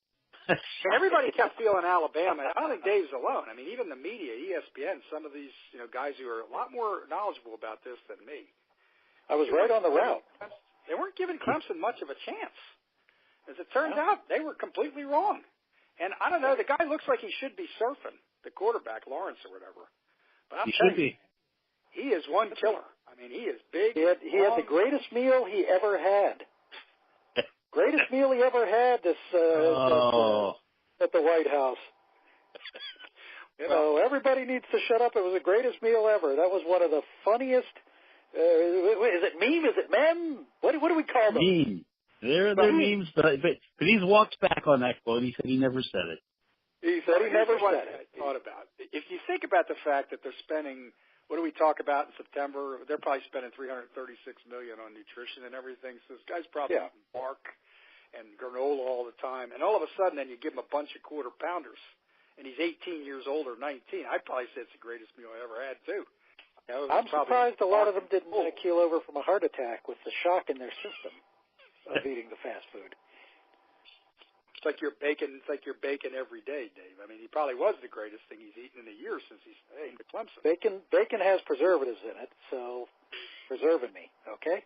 Everybody kept feeling Alabama. I don't think Dave's alone. I mean, even the media, ESPN, some of these guys who are a lot more knowledgeable about this than me. I was right on the route. They weren't giving Clemson much of a chance. As it turns out, they were completely wrong. And I don't know, the guy looks like he should be surfing, the quarterback, Lawrence or whatever. But I'm telling you, he is one killer. I mean, he is big. He had the greatest meal he ever had. Greatest meal he ever had at the White House. Everybody needs to shut up. It was the greatest meal ever. That was one of the funniest. Is it meme? Is it meme? What do we call them? Meme. They're memes, but he's walked back on that quote. He said he never said it. He said he never said it. I thought about it. If you think about the fact that they're spending, what do we talk about in September? They're probably spending $336 million on nutrition and everything. So this guy's probably eating bark and granola all the time. And all of a sudden, then you give him a bunch of quarter pounders, and he's 18 years old or 19. I'd probably say it's the greatest meal I ever had too. I'm surprised a lot of them didn't keel over from a heart attack with the shock in their system of eating the fast food. It's like you're baking every day, Dave. I mean, he probably was the greatest thing he's eaten in a year since he's came to Clemson. Bacon has preservatives in it, so preserving me, okay?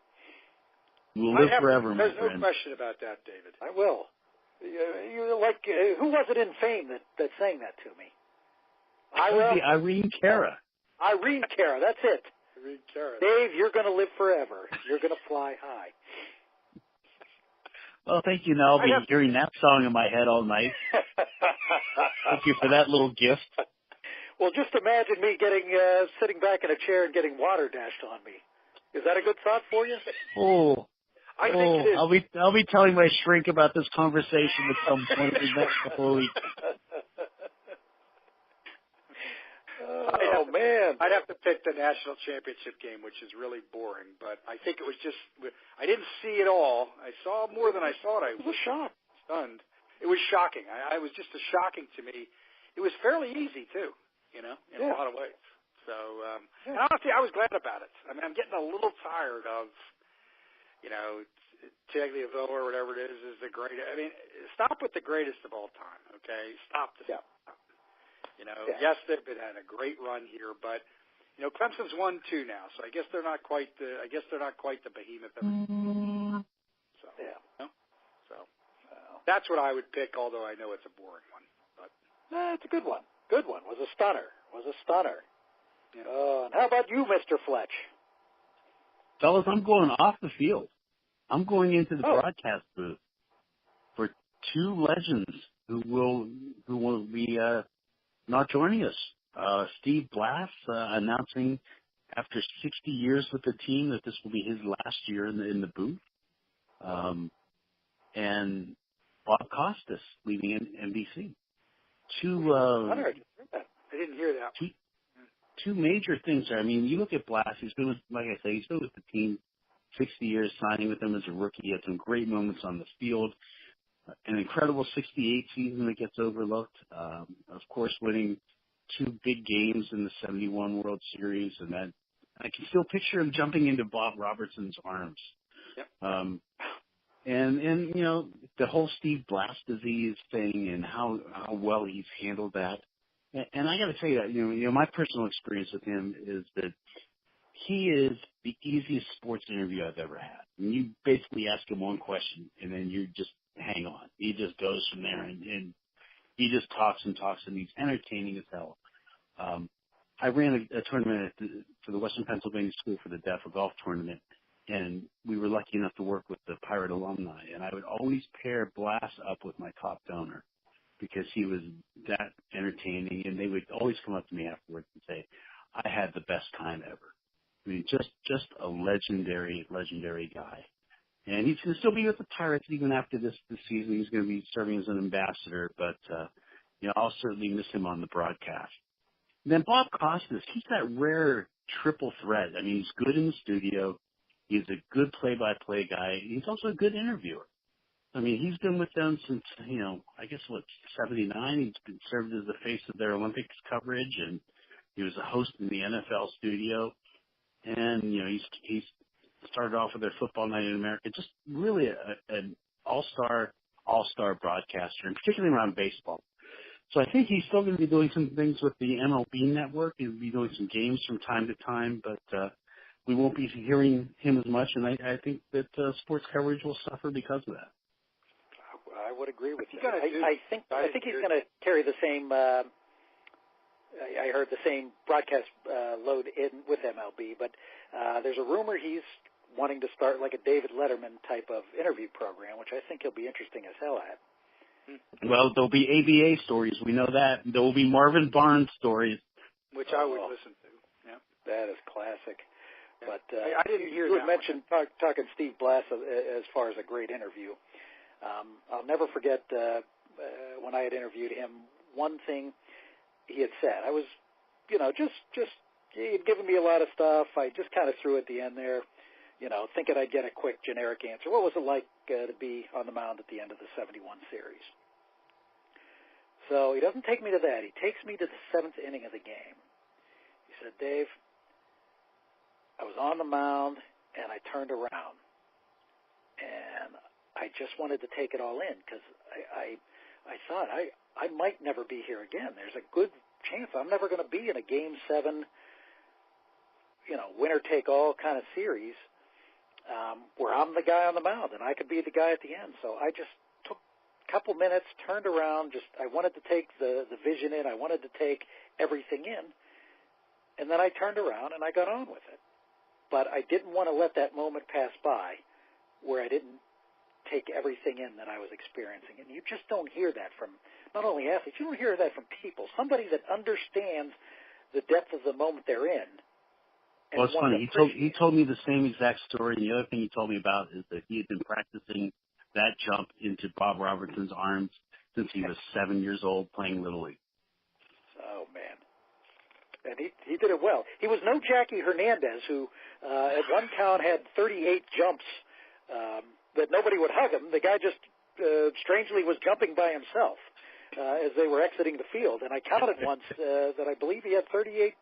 We'll live forever, my friend. friend. There's no question about that, David. I will. You're like, who was it in Fame that sang that to me? Irene Cara. Irene Cara, that's it. Irene Cara. Dave, you're going to live forever. You're going to fly high. Well, thank you. Now I'll be hearing that song in my head all night. Thank you for that little gift. Well, just imagine me sitting back in a chair and getting water dashed on me. Is that a good thought for you? I think it is. I'll be telling my shrink about this conversation at some point in the next couple of weeks. Oh, man. I'd have to pick the national championship game, which is really boring, but I think it was just – I didn't see it all. I saw more than I thought I would. It was shocked. Stunned. It was shocking. I was just as shocking to me. It was fairly easy, too, in a lot of ways. So, and honestly, I was glad about it. I mean, I'm getting a little tired of, Tagliavoa or whatever it is the greatest. I mean, stop with the greatest of all time, okay? Stop the stuff. Yes, they've had a great run here, but Clemson's won 2 now, so I guess they're not quite the behemoth of it. So that's what I would pick, although I know it's a boring one. But it's a good one. Good one. Was a stunner. Yeah. And how about you, Mr. Fletch? Fellas, I'm going off the field. I'm going into the broadcast booth for 2 legends who will be not joining us. Steve Blass announcing after 60 years with the team that this will be his last year in the booth. And Bob Costas leaving NBC. I didn't hear that. Two major things there. I mean, you look at Blass, he's been with the team 60 years, signing with them as a rookie. He had some great moments on the field. An incredible 68 season that gets overlooked. Of course, winning 2 big games in the 71 World Series, and that I can still picture him jumping into Bob Robertson's arms. Yep. And the whole Steve Blass disease thing and how well he's handled that. And I got to tell you, my personal experience with him is that he is the easiest sports interview I've ever had. And you basically ask him one question, and then you just hang on. He just goes from there, and he just talks, and he's entertaining as hell. I ran a tournament for the Western Pennsylvania School for the Deaf, a golf tournament, and we were lucky enough to work with the Pirate alumni. And I would always pair Blass up with my top donor because he was that entertaining, and they would always come up to me afterwards and say, I had the best time ever. I mean, just a legendary guy. And he's going to still be with the Pirates even after this season. He's going to be serving as an ambassador, but, I'll certainly miss him on the broadcast. And then Bob Costas, he's that rare triple threat. I mean, he's good in the studio. He's a good play-by-play guy. He's also a good interviewer. I mean, he's been with them since, 79. He's been served as the face of their Olympics coverage, and he was a host in the NFL studio. And, he's started off with their Football Night in America, just really an all-star broadcaster, and particularly around baseball. So I think he's still going to be doing some things with the MLB network. He'll be doing some games from time to time, but we won't be hearing him as much, and I think that sports coverage will suffer because of that. I would agree with you. I think he's going to carry the same. I heard the same broadcast load in with MLB, but there's a rumor he's wanting to start like a David Letterman type of interview program, which I think he'll be interesting as hell at. Well, there'll be ABA stories. We know that. There will be Marvin Barnes stories, which I would listen to. Yeah, that is classic. Yeah. But I didn't hear you that. had mentioned talking Steve Blass as far as a great interview. I'll never forget when I had interviewed him. One thing he had said, I was, just he had given me a lot of stuff. I just kind of threw at the end there, thinking I'd get a quick generic answer. What was it like to be on the mound at the end of the 71 series? So he doesn't take me to that. He takes me to the 7th inning of the game. He said, Dave, I was on the mound, and I turned around, and I I just wanted to take it all in because I thought I might never be here again. There's a good chance I'm never going to be in a Game 7, winner-take-all kind of series where I'm the guy on the mound and I could be the guy at the end. So I just took a couple minutes, turned around, I wanted to take the vision in. I wanted to take everything in. And then I turned around and I got on with it. But I didn't want to let that moment pass by where I didn't take everything in that I was experiencing. And you just don't hear that from not only athletes, you don't hear that from people. Somebody that understands the depth of the moment they're in. Well, it's funny. He told me the same exact story. And the other thing he told me about is that he had been practicing that jump into Bob Robertson's arms since he was 7 years old playing Little League. Oh, man. And he did it well. He was no Jackie Hernandez, who at one count had 38 jumps that nobody would hug him. The guy just strangely was jumping by himself as they were exiting the field. And I counted once that I believe he had 38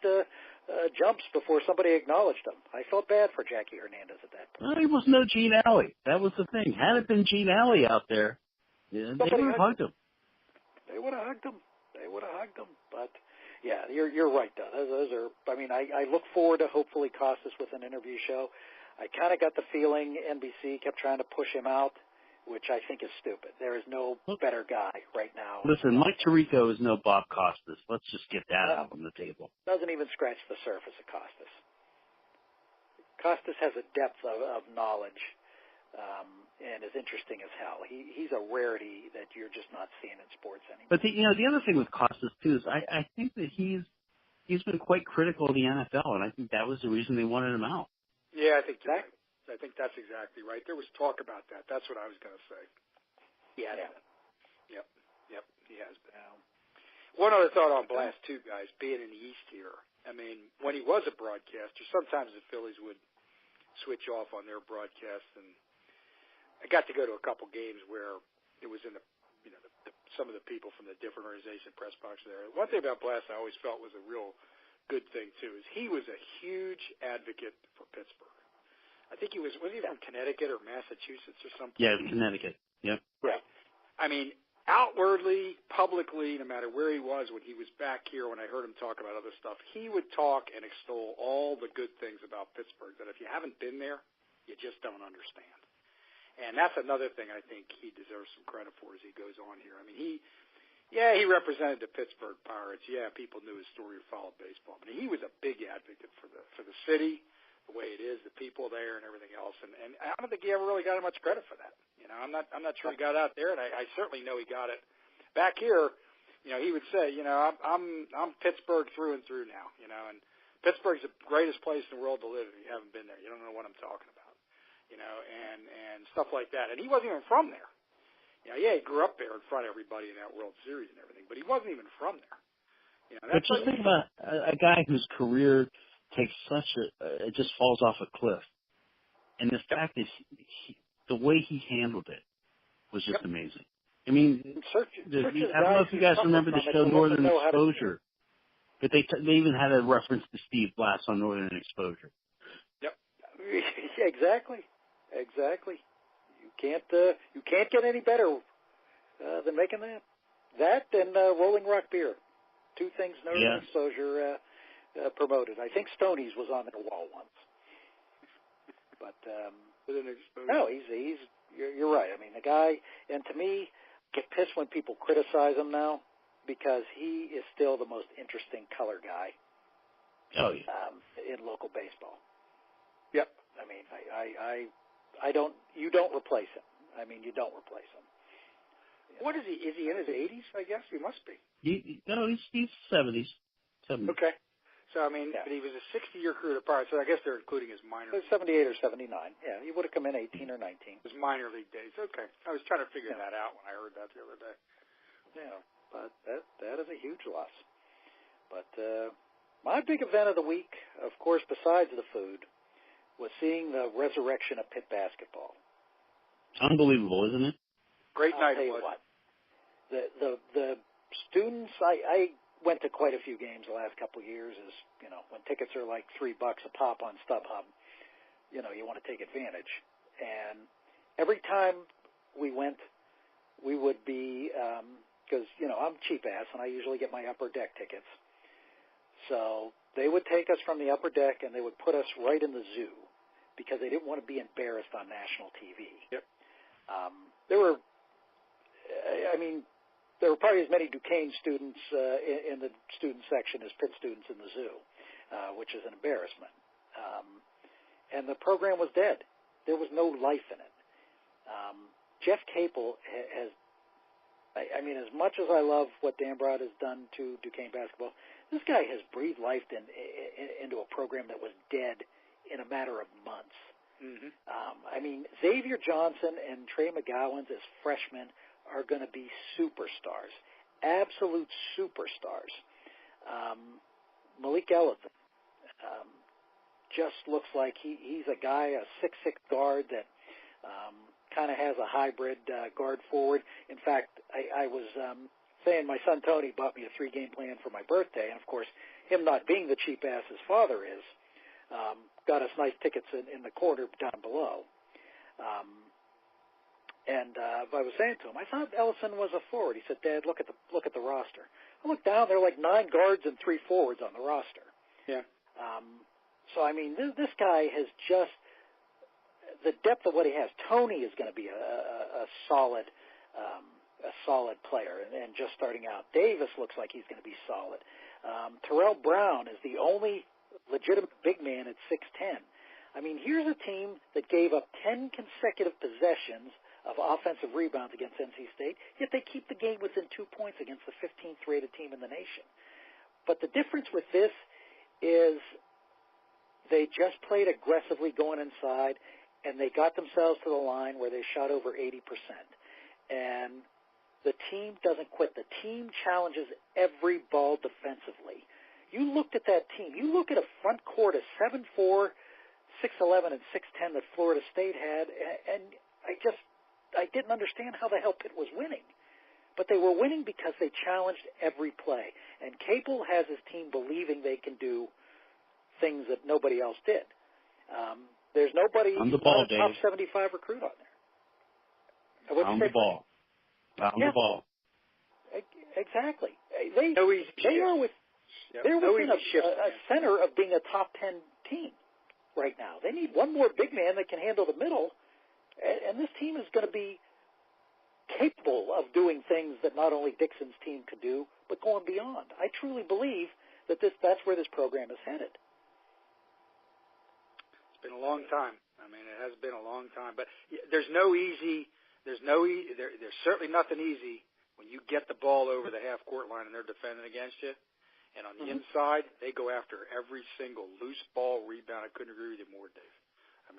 jumps before somebody acknowledged him. I felt bad for Jackie Hernandez at that point. Well, he was no Gene Alley. That was the thing. Had it been Gene Alley out there, they would have hugged him. They would have hugged him. But yeah, you're right, though. Those are. I mean, I look forward to hopefully Costas with an interview show. I kind of got the feeling NBC kept trying to push him out, which I think is stupid. There is no better guy right now. Listen, Mike Tirico is no Bob Costas. Let's just get that out on the table. Doesn't even scratch the surface of Costas. Costas has a depth of knowledge and is interesting as hell. He's a rarity that you're just not seeing in sports anymore. But the other thing with Costas too is I think that he's been quite critical of the NFL, and I think that was the reason they wanted him out. Yeah, I think that's exactly right. There was talk about that. That's what I was going to say. Yeah. Yep. He has been. One other thought on Blast too, guys. Being in the East here, I mean, when he was a broadcaster, sometimes the Phillies would switch off on their broadcast, and I got to go to a couple games where it was in some of the people from the different organization press box there. One thing about Blast I always felt was a real good thing too is he was a huge advocate for Pittsburgh. I think was he from Connecticut or Massachusetts or something? Yeah, Connecticut. Yep. Right. I mean, outwardly, publicly, no matter where he was when he was back here, when I heard him talk about other stuff, he would talk and extol all the good things about Pittsburgh that if you haven't been there, you just don't understand. And that's another thing I think he deserves some credit for as he goes on here. I mean, he represented the Pittsburgh Pirates. Yeah, people knew his story or followed baseball. But he was a big advocate for the city, the way it is, the people there, and everything else. And I don't think he ever really got much credit for that. I'm not sure he got out there, and I certainly know he got it back here. He would say, I'm Pittsburgh through and through now. And Pittsburgh's the greatest place in the world to live if you haven't been there. You don't know what I'm talking about. And stuff like that. And he wasn't even from there. He grew up there in front of everybody in that World Series and everything, but he wasn't even from there. But just think about a guy whose career takes it just falls off a cliff. And the fact is, the way he handled it was just amazing. I mean, I don't know if you guys remember the show Northern Exposure, but they even had a reference to Steve Blass on Northern Exposure. Yep. Exactly. You can't get any better than making that. That and Rolling Rock beer, two things Northern Exposure promoted. I think Stoney's was on their wall once, but no, he's you're right. I mean, the guy, and to me, get pissed when people criticize him now because he is still the most interesting color guy. Oh yeah. In local baseball. Yep. I mean, I don't. You don't replace him. I mean, you don't replace him. What is he? Is he in his 80s? I guess he must be. He's 70s. Okay. So I mean, but he was a 60-year career at Pirates. So I guess they're including his minor. 78 or 79. Yeah, he would have come in 18 or 19. His minor league days. Okay. I was trying to figure that out when I heard that the other day. Yeah, but that is a huge loss. But my big event of the week, of course, besides the food, was seeing the resurrection of Pitt Basketball. Unbelievable, isn't it? Great night it was. The students, I went to quite a few games the last couple of years. As when tickets are like $3 a pop on StubHub, you want to take advantage. And every time we would be, because, I'm cheap ass and I usually get my upper deck tickets. So they would take us from the upper deck and they would put us right in the zoo because they didn't want to be embarrassed on national TV. Yep. There were probably as many Duquesne students in the student section as Pitt students in the zoo, which is an embarrassment. And the program was dead. There was no life in it. Jeff Capel has, as much as I love what Dan Broad has done to Duquesne basketball, this guy has breathed life into a program that was dead in a matter of months. Mm-hmm. Xavier Johnson and Trey McGowan as freshmen are going to be superstars, absolute superstars. Malik Ellison just looks like he's a guy, a 6'6" guard that kind of has a hybrid guard forward. In fact, I was saying my son Tony bought me a 3-game plan for my birthday, and of course, him not being the cheap ass his father is, got us nice tickets in the corner down below. And I was saying to him, I thought Ellison was a forward. He said, Dad, look at the roster. I looked down, there are like 9 guards and 3 forwards on the roster. Yeah. This guy has just the depth of what he has. Tony is going to be a solid player, and just starting out. Davis looks like he's going to be solid. Terrell Brown is the only legitimate big man at 6'10". Here's a team that gave up 10 consecutive possessions of offensive rebounds against NC State, yet they keep the game within 2 points against the 15th rated team in the nation. But the difference with this is they just played aggressively going inside, and they got themselves to the line where they shot over 80%. And the team doesn't quit. The team challenges every ball defensively. You looked at that team. You look at a front court of 7'4", 6'11", and 6'10" that Florida State had, and I didn't understand how the hell Pitt was winning. But they were winning because they challenged every play. And Capel has his team believing they can do things that nobody else did. There's nobody on the ball, a top 75 recruit on there. On the ball. On the ball. Exactly. They're within a center of being a top 10 team right now. They need one more big man that can handle the middle, and this team is going to be capable of doing things that not only Dixon's team could do, but going beyond. I truly believe that that's where this program is headed. It's been a long time. It has been a long time. But there's certainly nothing easy when you get the ball over the half-court line and they're defending against you. And on the inside, they go after every single loose ball rebound. I couldn't agree with you more, Dave.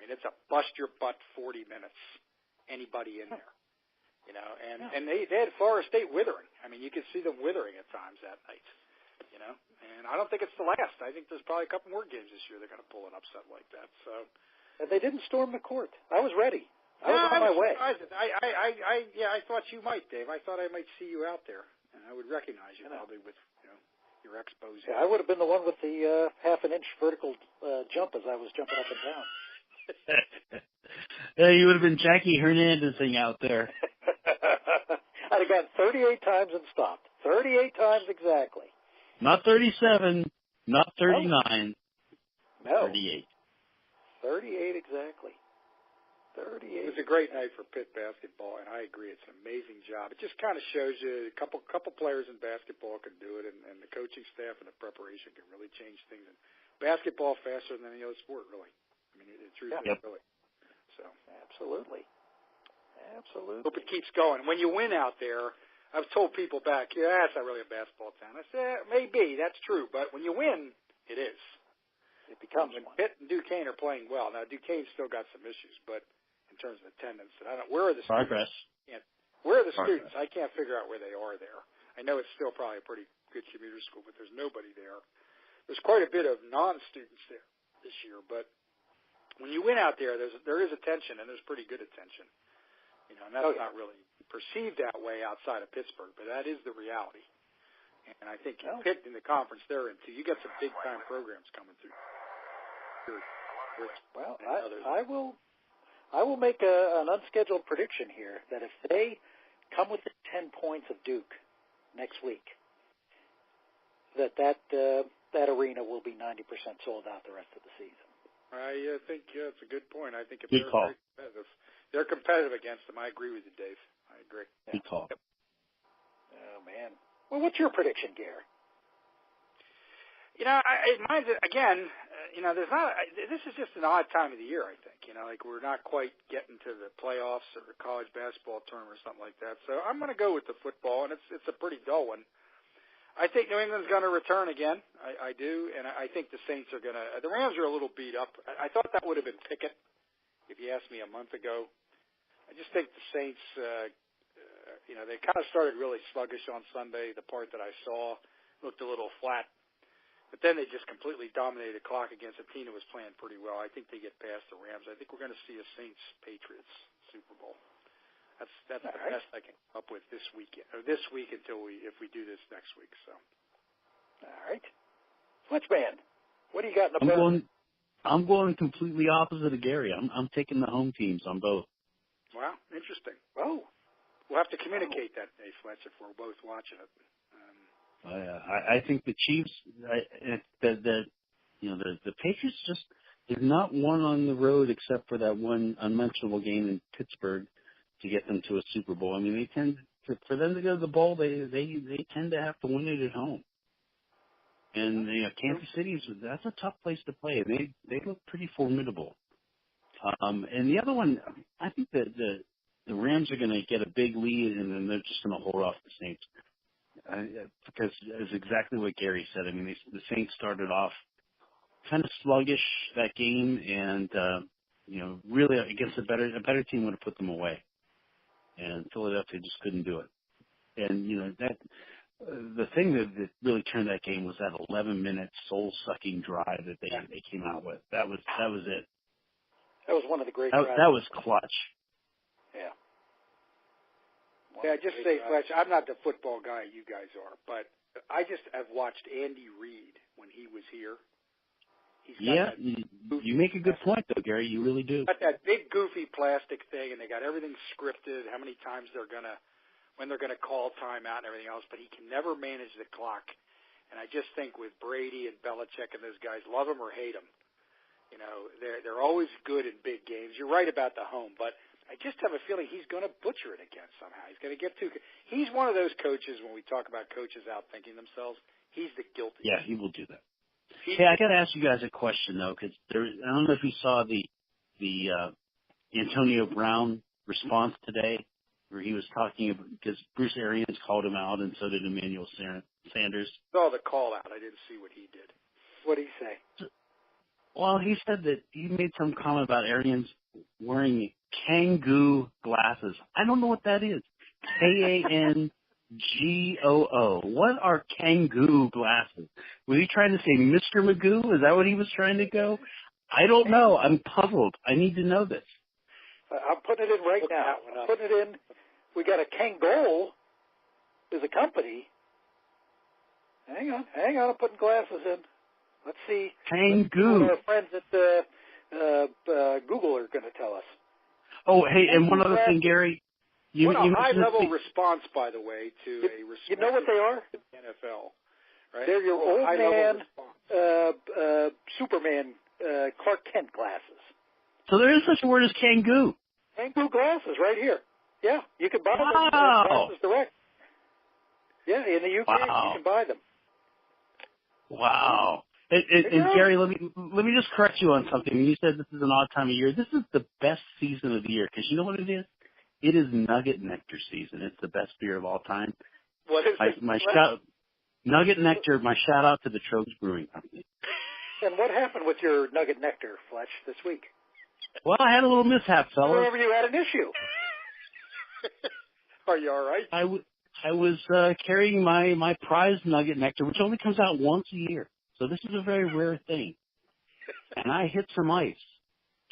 It's a bust-your-butt 40 minutes, anybody in there. And they had Florida State withering. You could see them withering at times that night. And I don't think it's the last. I think there's probably a couple more games this year they're going to pull an upset like that. So, and they didn't storm the court. I was ready. I was on my way. I thought you might, Dave. I thought I might see you out there, and I would recognize you probably with your expos. Yeah, I would have been the one with the half-an-inch vertical jump as I was jumping up and down. Yeah, you would have been Jackie Hernandezing out there. I'd have gone 38 times and stopped. 38 times exactly. Not 37, not 39. No. 38. 38 exactly. 38. It was a great night for Pitt basketball, and I agree. It's an amazing job. It just kind of shows you a couple players in basketball can do it, and the coaching staff and the preparation can really change things. And basketball faster than any other sport, really. It truly is, really. So absolutely. Hope it keeps going. When you win out there, I've told people back, it's not really a basketball town. I said, maybe, that's true, but when you win, it is. It becomes when one. Pitt and Duquesne are playing well. Now, Duquesne's still got some issues, but in terms of attendance, and where are the progress? Where are the students? I can't figure out where they are there. I know it's still probably a pretty good commuter school, but there's nobody there. There's quite a bit of non-students there this year, but when you win out there, there is attention, and there's pretty good attention. And that's not really perceived that way outside of Pittsburgh, but that is the reality. And I think Pitt in the conference they're in, too, you got some big-time programs coming through. Well, I I will make an unscheduled prediction here that if they come within 10 points of Duke next week, that arena will be 90% sold out the rest of the season. I think it's a good point. I think if Good call. they're competitive against them. I agree with you, Dave. I agree. Good call. Yep. Oh, man. Well, what's your prediction, Gare? Mine's, again, this is just an odd time of the year, I think. Like we're not quite getting to the playoffs or the college basketball tournament or something like that. So I'm going to go with the football, and it's a pretty dull one. I think New England's going to return again. I do, and I think the Saints are going to. The Rams are a little beat up. I thought that would have been Pickett if you asked me a month ago. I just think the Saints, they kind of started really sluggish on Sunday. The part that I saw looked a little flat. But then they just completely dominated the clock against a team that was playing pretty well. I think they get past the Rams. I think we're going to see a Saints-Patriots Super Bowl. That's the best I can come up with this weekend, or this week if we do this next week. So, all right, Fletchman, what do you got in the book? I'm going completely opposite of Gary. I'm taking the home teams on both. Wow, interesting. Oh, we'll have to communicate that, Dave Fletcher, if we're both watching it. I think the Chiefs, the Patriots just they've not won on the road except for that one unmentionable game in Pittsburgh to get them to a Super Bowl. I mean, they tend for them to go to the bowl, they tend to have to win it at home. And Kansas City that's a tough place to play. They look pretty formidable. And the other one, I think that the Rams are going to get a big lead, and then they're just going to hold off the Saints. Because it's exactly what Gary said. I mean, the Saints started off kind of sluggish that game, and really against a better team would have put them away. And Philadelphia just couldn't do it. And that the thing that really turned that game was that 11-minute soul-sucking drive that they came out with. That was it. That was one of the great. That was clutch. Yeah. Yeah, just say, Fletch, I'm not the football guy you guys are, but I just have watched Andy Reid when he was here. You make a good point, though, Gary. You really do. Got that big, goofy plastic thing, and they got everything scripted, how many times when they're going to call timeout and everything else, but he can never manage the clock. And I just think with Brady and Belichick and those guys, love them or hate them, they're always good in big games. You're right about the home, but I just have a feeling he's going to butcher it again somehow. He's going to get too. He's one of those coaches when we talk about coaches outthinking themselves. He's the guilty. Yeah, he will do that. Hey, I got to ask you guys a question though, because I don't know if you saw the Antonio Brown response today, where he was talking about because Bruce Arians called him out, and so did Emmanuel Sanders. Saw the call out. I didn't see what he did. What did he say? Well, he said that he made some comment about Arians wearing Kangoo glasses. I don't know what that is. Kangoo. What are Kangoo glasses? Was he trying to say Mr. Magoo? Is that what he was trying to go? I don't know. I'm puzzled. I need to know this. I'm putting it in right now. I'm putting it in. We got a Kangol as a company. Hang on. I'm putting glasses in. Let's see. Kangoo. What our friends at Google are going to tell us. Oh, hey, and one other thing, Gary. What a high-level response, by the way, to a response. You know what they are? NFL, right? They're your old man, Superman, Clark Kent glasses. So there is such a word as Kangoo. Kangoo glasses, right here. Yeah, you can buy them. Glasses direct. Yeah, in the UK, you can buy them. Wow. And Gary, let me just correct you on something. You said this is an odd time of year. This is the best season of the year because you know what it is? It is Nugget Nectar season. It's the best beer of all time. What is it? Nugget Nectar, my shout out to the Trogs Brewing Company. And what happened with your Nugget Nectar, Fletch, this week? Well, I had a little mishap, fellas. Whenever you had an issue. Are you all right? I was carrying my prized Nugget Nectar, which only comes out once a year. So this is a very rare thing. And I hit some ice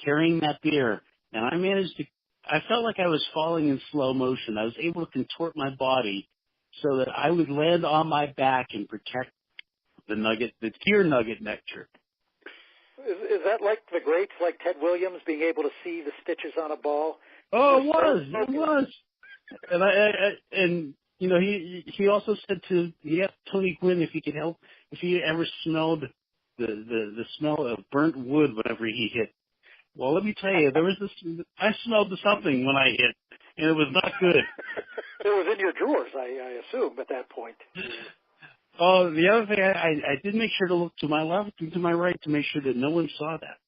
carrying that beer, and I felt like I was falling in slow motion. I was able to contort my body so that I would land on my back and protect the pure Nugget Nectar. Is that like the greats, like Ted Williams, being able to see the stitches on a ball? Oh, it was. And and you know, he also said he asked Tony Gwynn if he ever smelled the smell of burnt wood whenever he hit. Well, let me tell you, I smelled something when I hit, and it was not good. It was in your drawers, I assume, at that point. Oh, the other thing, I did make sure to look to my left and to my right to make sure that no one saw that.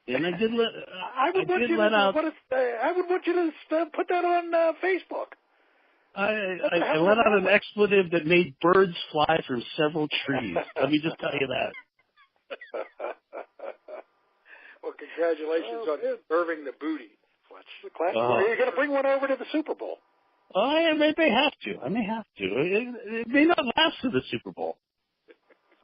And I did let. I would want you to put that on Facebook. I let out an expletive that made birds fly from several trees. Let me just tell you that. Well, congratulations on serving the booty, Fletch. Are you going to bring one over to the Super Bowl? I may have to. It may not last to the Super Bowl.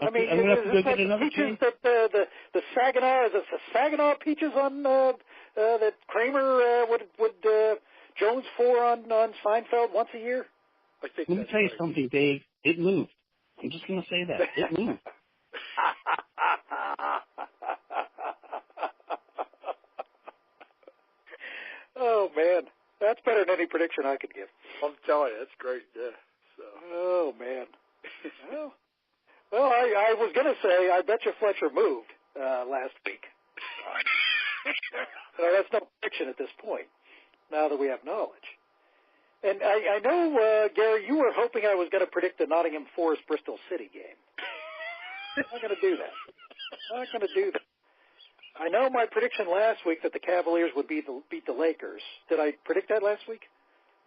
I mean, I'm going to have to go get another peaches that the Saginaw, is it the Saginaw peaches on that Kramer would Jones for on Seinfeld once a year? Let me tell you something, Dave. It moved. I'm just going to say that. It moved. Oh, man. That's better than any prediction I could give. I'm telling you, that's great. Yeah. So. Oh, man. Well, I was going to say, I bet you Fletcher moved last week. That's no prediction at this point, now that we have knowledge. And I know, Gary, you were hoping I was going to predict the Nottingham Forest Bristol City game. I'm not going to do that. I know my prediction last week that the Cavaliers would beat the Lakers. Did I predict that last week?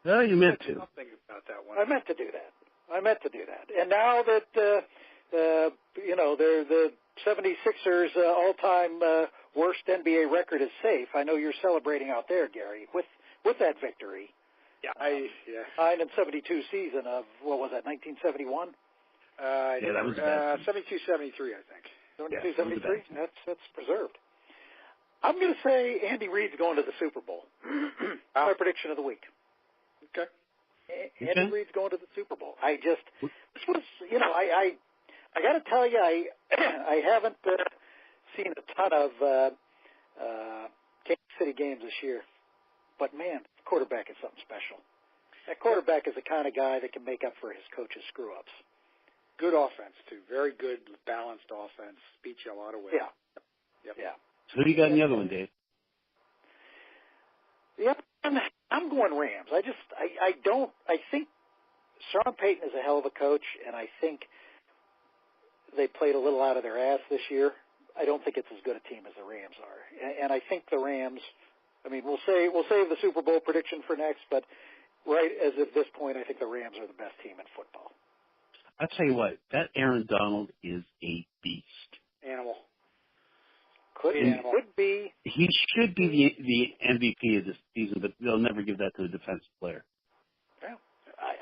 No, you meant to. Something about that one. I meant to do that. And now that they're the 76ers all-time worst NBA record is safe, I know you're celebrating out there, Gary, with that victory. Yeah, 9-72 season of, what was that, 1971? That was 72-73, I think. 72-73? That's preserved. I'm going to say Andy Reid's going to the Super Bowl. My prediction of the week. Okay. Andy Reid's going to the Super Bowl. I got to tell you, I haven't seen a ton of Kansas City games this year. But, man, quarterback is something special. That quarterback is the kind of guy that can make up for his coach's screw-ups. Good offense, too. Very good, balanced offense. Beats you a lot of ways. Yeah. Yep. Yeah. So who do you got in the other one, Dave? Yep, I'm going Rams. I think Sean Payton is a hell of a coach, and I think they played a little out of their ass this year. I don't think it's as good a team as the Rams are. And I think the Rams, I mean, we'll save the Super Bowl prediction for next, but right as of this point, I think the Rams are the best team in football. I'll tell you what, that Aaron Donald is a beast. Animal. Could be. He should be the MVP of this season, but they'll never give that to a defensive player. Yeah.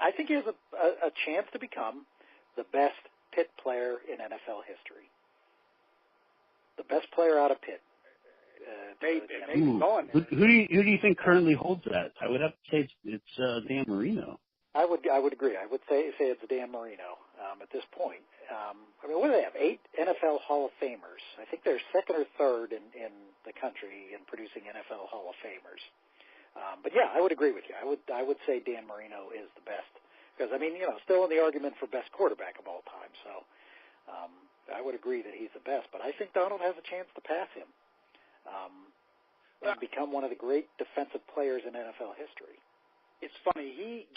I think he has a chance to become the best Pitt player in NFL history. The best player out of Pitt. Who do you think currently holds that? I would have to say it's Dan Marino. I would agree. I would say it's Dan Marino at this point. I mean, what do they have? 8 NFL Hall of Famers. I think they're second or third in the country in producing NFL Hall of Famers. But yeah, I would agree with you. I would say Dan Marino is the best because I mean, still in the argument for best quarterback of all time. So I would agree that he's the best. But I think Donald has a chance to pass him and become one of the great defensive players in NFL history. It's funny. You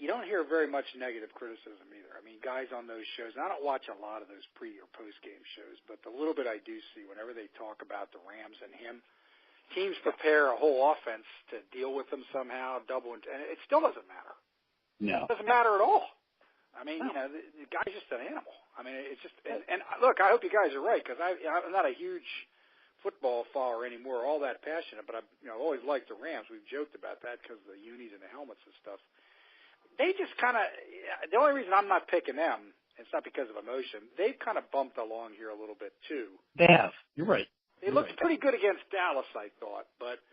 don't hear very much negative criticism either. I mean, guys on those shows, and I don't watch a lot of those pre- or post-game shows, but the little bit I do see, whenever they talk about the Rams and him, teams prepare a whole offense to deal with them somehow, and it still doesn't matter. No. It doesn't matter at all. I mean, the guy's just an animal. I mean, it's just, and look, I hope you guys are right, because I'm not a huge football follower anymore, all that passionate, but I've always liked the Rams. We've joked about that because of the unis and the helmets and stuff. They just kind of, the only reason I'm not picking them, it's not because of emotion, they've kind of bumped along here a little bit too. They have. You're right. They looked pretty good against Dallas, I thought, but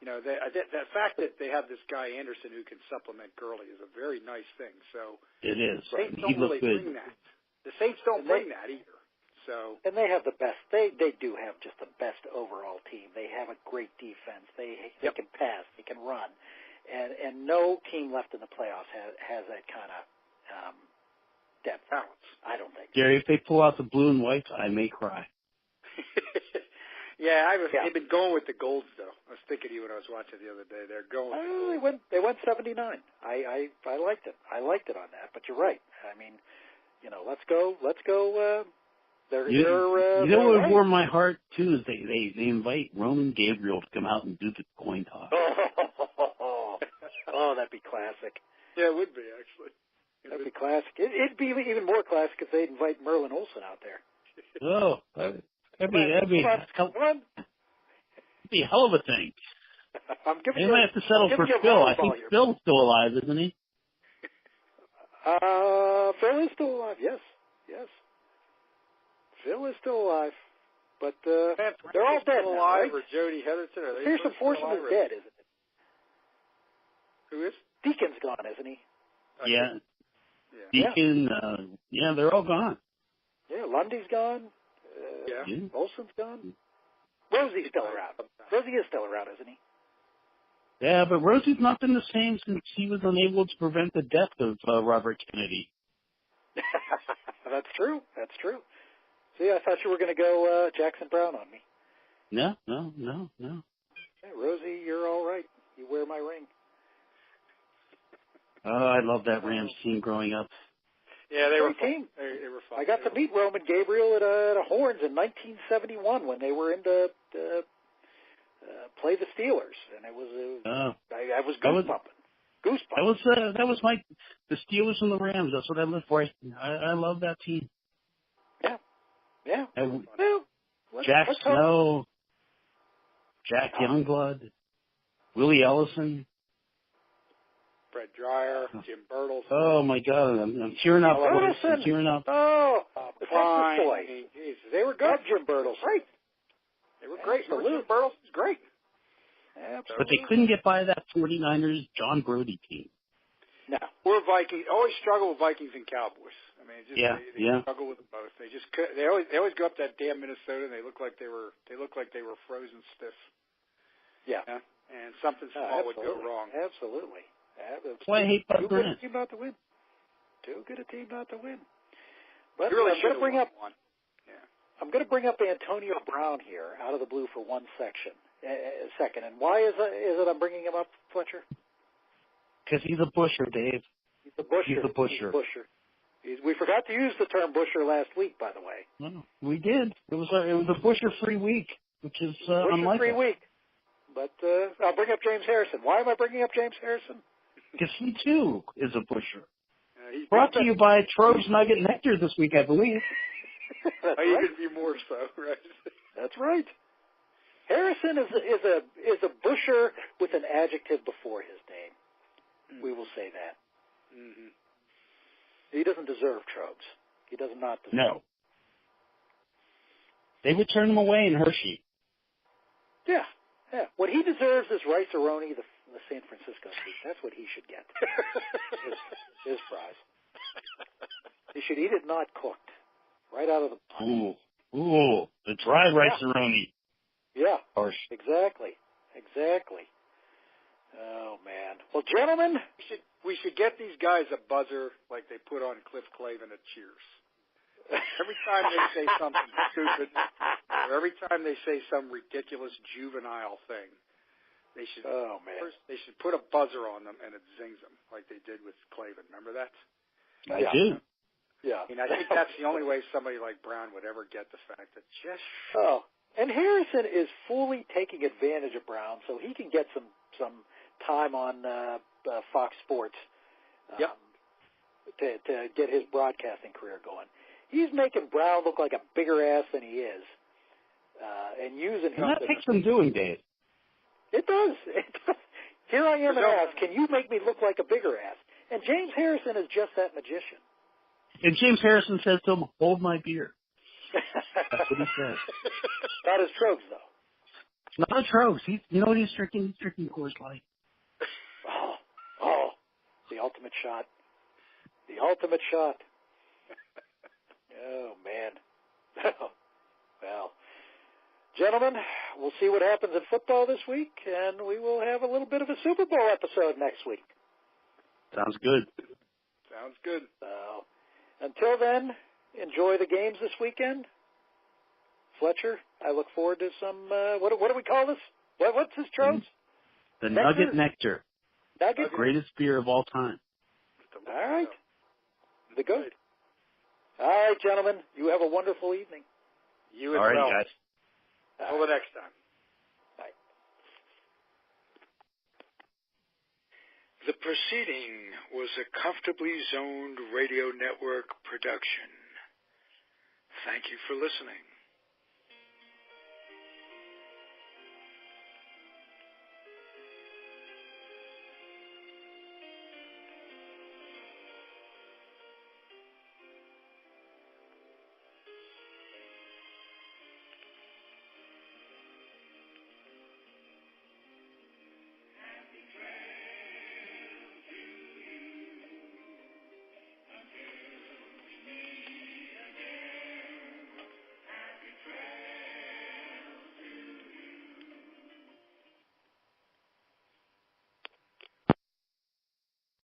the fact that they have this guy Anderson who can supplement Gurley is a very nice thing. So it is. Saints he don't really good. bring that. The Saints don't bring that either. So, and they have the best. They do have just the best overall team. They have a great defense. They can pass. They can run, and no team left in the playoffs has that kind of depth. balance. I don't think. Gary, if they pull out the blue and whites, I may cry. They've been going with the golds though. I was thinking of you when I was watching the other day. They're going. They went 79. I liked it. I liked it on that. But you're right. I mean, let's go. You know what would warm my heart too is they invite Roman Gabriel to come out and do the coin toss. Oh, that'd be classic. Yeah, it would be actually. That'd be classic. It'd be even more classic if they'd invite Merlin Olsen out there. Oh, that'd be a hell of a thing. They might have to settle for Phil. I think Phil's still alive, isn't he? Phil is still alive. Yes. Phil is still alive, but they're all dead now, alive, right? or Jody Heatherton, or Pearson Forson is dead, isn't it? Who is? Deacon's gone, isn't he? Yeah. Deacon, they're all gone. Yeah, Lundy's gone. Olsen's gone. Rosie's still around. Rosie is still around, isn't he? Yeah, but Rosie's not been the same since he was unable to prevent the death of Robert Kennedy. That's true. See, I thought you were going to go Jackson Brown on me. No. Hey, Rosie, you're all right. You wear my ring. Oh, I love that Rams team growing up. Yeah, they were team. They were fun. I got to meet Roman Gabriel at a Horns in 1971 when they were in to play the Steelers, and it was I was goosebumping. That was the Steelers and the Rams. That's what I live for. I love that team. Yeah. Jack Snow, Jack Youngblood, Willie Ellison, Fred Dreyer, Jim Birtles. Oh my God, I'm tearing up. I'm tearing up. Oh, the Fine. boy. They were good. Jim Birtles. Great. They were great. Jim Birtles was great. Absolutely. But they couldn't get by that 49ers John Brody team. No. Or Vikings. Always struggle with Vikings and Cowboys. I mean, they struggle with them both. They just they always go up that damn Minnesota and they look like they were frozen stiff. Yeah. And something small would go wrong. Absolutely. That's why I hate Bud Grant. Too good a team not to win. Too good a team not to win. But really I'm going to bring up one. I'm going to bring up Antonio Brown here out of the blue for one second. And why is it I'm bringing him up, Fletcher? Because he's a busher, Dave. He's a busher. We forgot to use the term busher last week, by the way. No, we did. It was a busher-free week, which is unlike busher-free week. But I'll bring up James Harrison. Why am I bringing up James Harrison? Because he, too, is a busher. Brought to you by Trove's Nugget Nectar this week, I believe. That's right. Even be more so, right? That's right. Harrison is a busher with an adjective before his name. Mm-hmm. We will say that. Mm-hmm. He doesn't deserve Troves. He does not deserve. No. They would turn him away in Hershey. Yeah. What he deserves is rice-a-roni, the San Francisco soup. That's what he should get. his prize. He should eat it not cooked, right out of the pot. Ooh, the dry rice-a-roni. Yeah. Harsh. Exactly. Oh man. Well, gentlemen, we should get these guys a buzzer like they put on Cliff Clavin at Cheers. Every time they say something stupid, or every time they say some ridiculous juvenile thing, they should put a buzzer on them and it zings them like they did with Clavin. Remember that? I do. Yeah. I think that's the only way somebody like Brown would ever get the fact that just. Oh, and Harrison is fully taking advantage of Brown, so he can get some time on Fox Sports. To get his broadcasting career going. He's making Brown look like a bigger ass than he is, and using him. And that takes some doing, Dave. It does. Here I am and ask, can you make me look like a bigger ass? And James Harrison is just that magician. And James Harrison says to him, "Hold my beer." That's what he says. Not his Trogs, though. Not a Trogs. You know what he's drinking? He's drinking Coors Light. Oh, the ultimate shot. The ultimate shot. Oh, man. gentlemen, we'll see what happens in football this week, and we will have a little bit of a Super Bowl episode next week. Sounds good. Sounds good. So, until then, enjoy the games this weekend. Fletcher, I look forward to some, what do we call this? What's his Trodes? The Nugget Nectar. Nugget? The greatest beer of all time. All right. The good. All right, gentlemen. You have a wonderful evening. You as all right, well. guys. Until the next time. Bye. The proceeding was a Comfortably Zoned Radio Network production. Thank you for listening.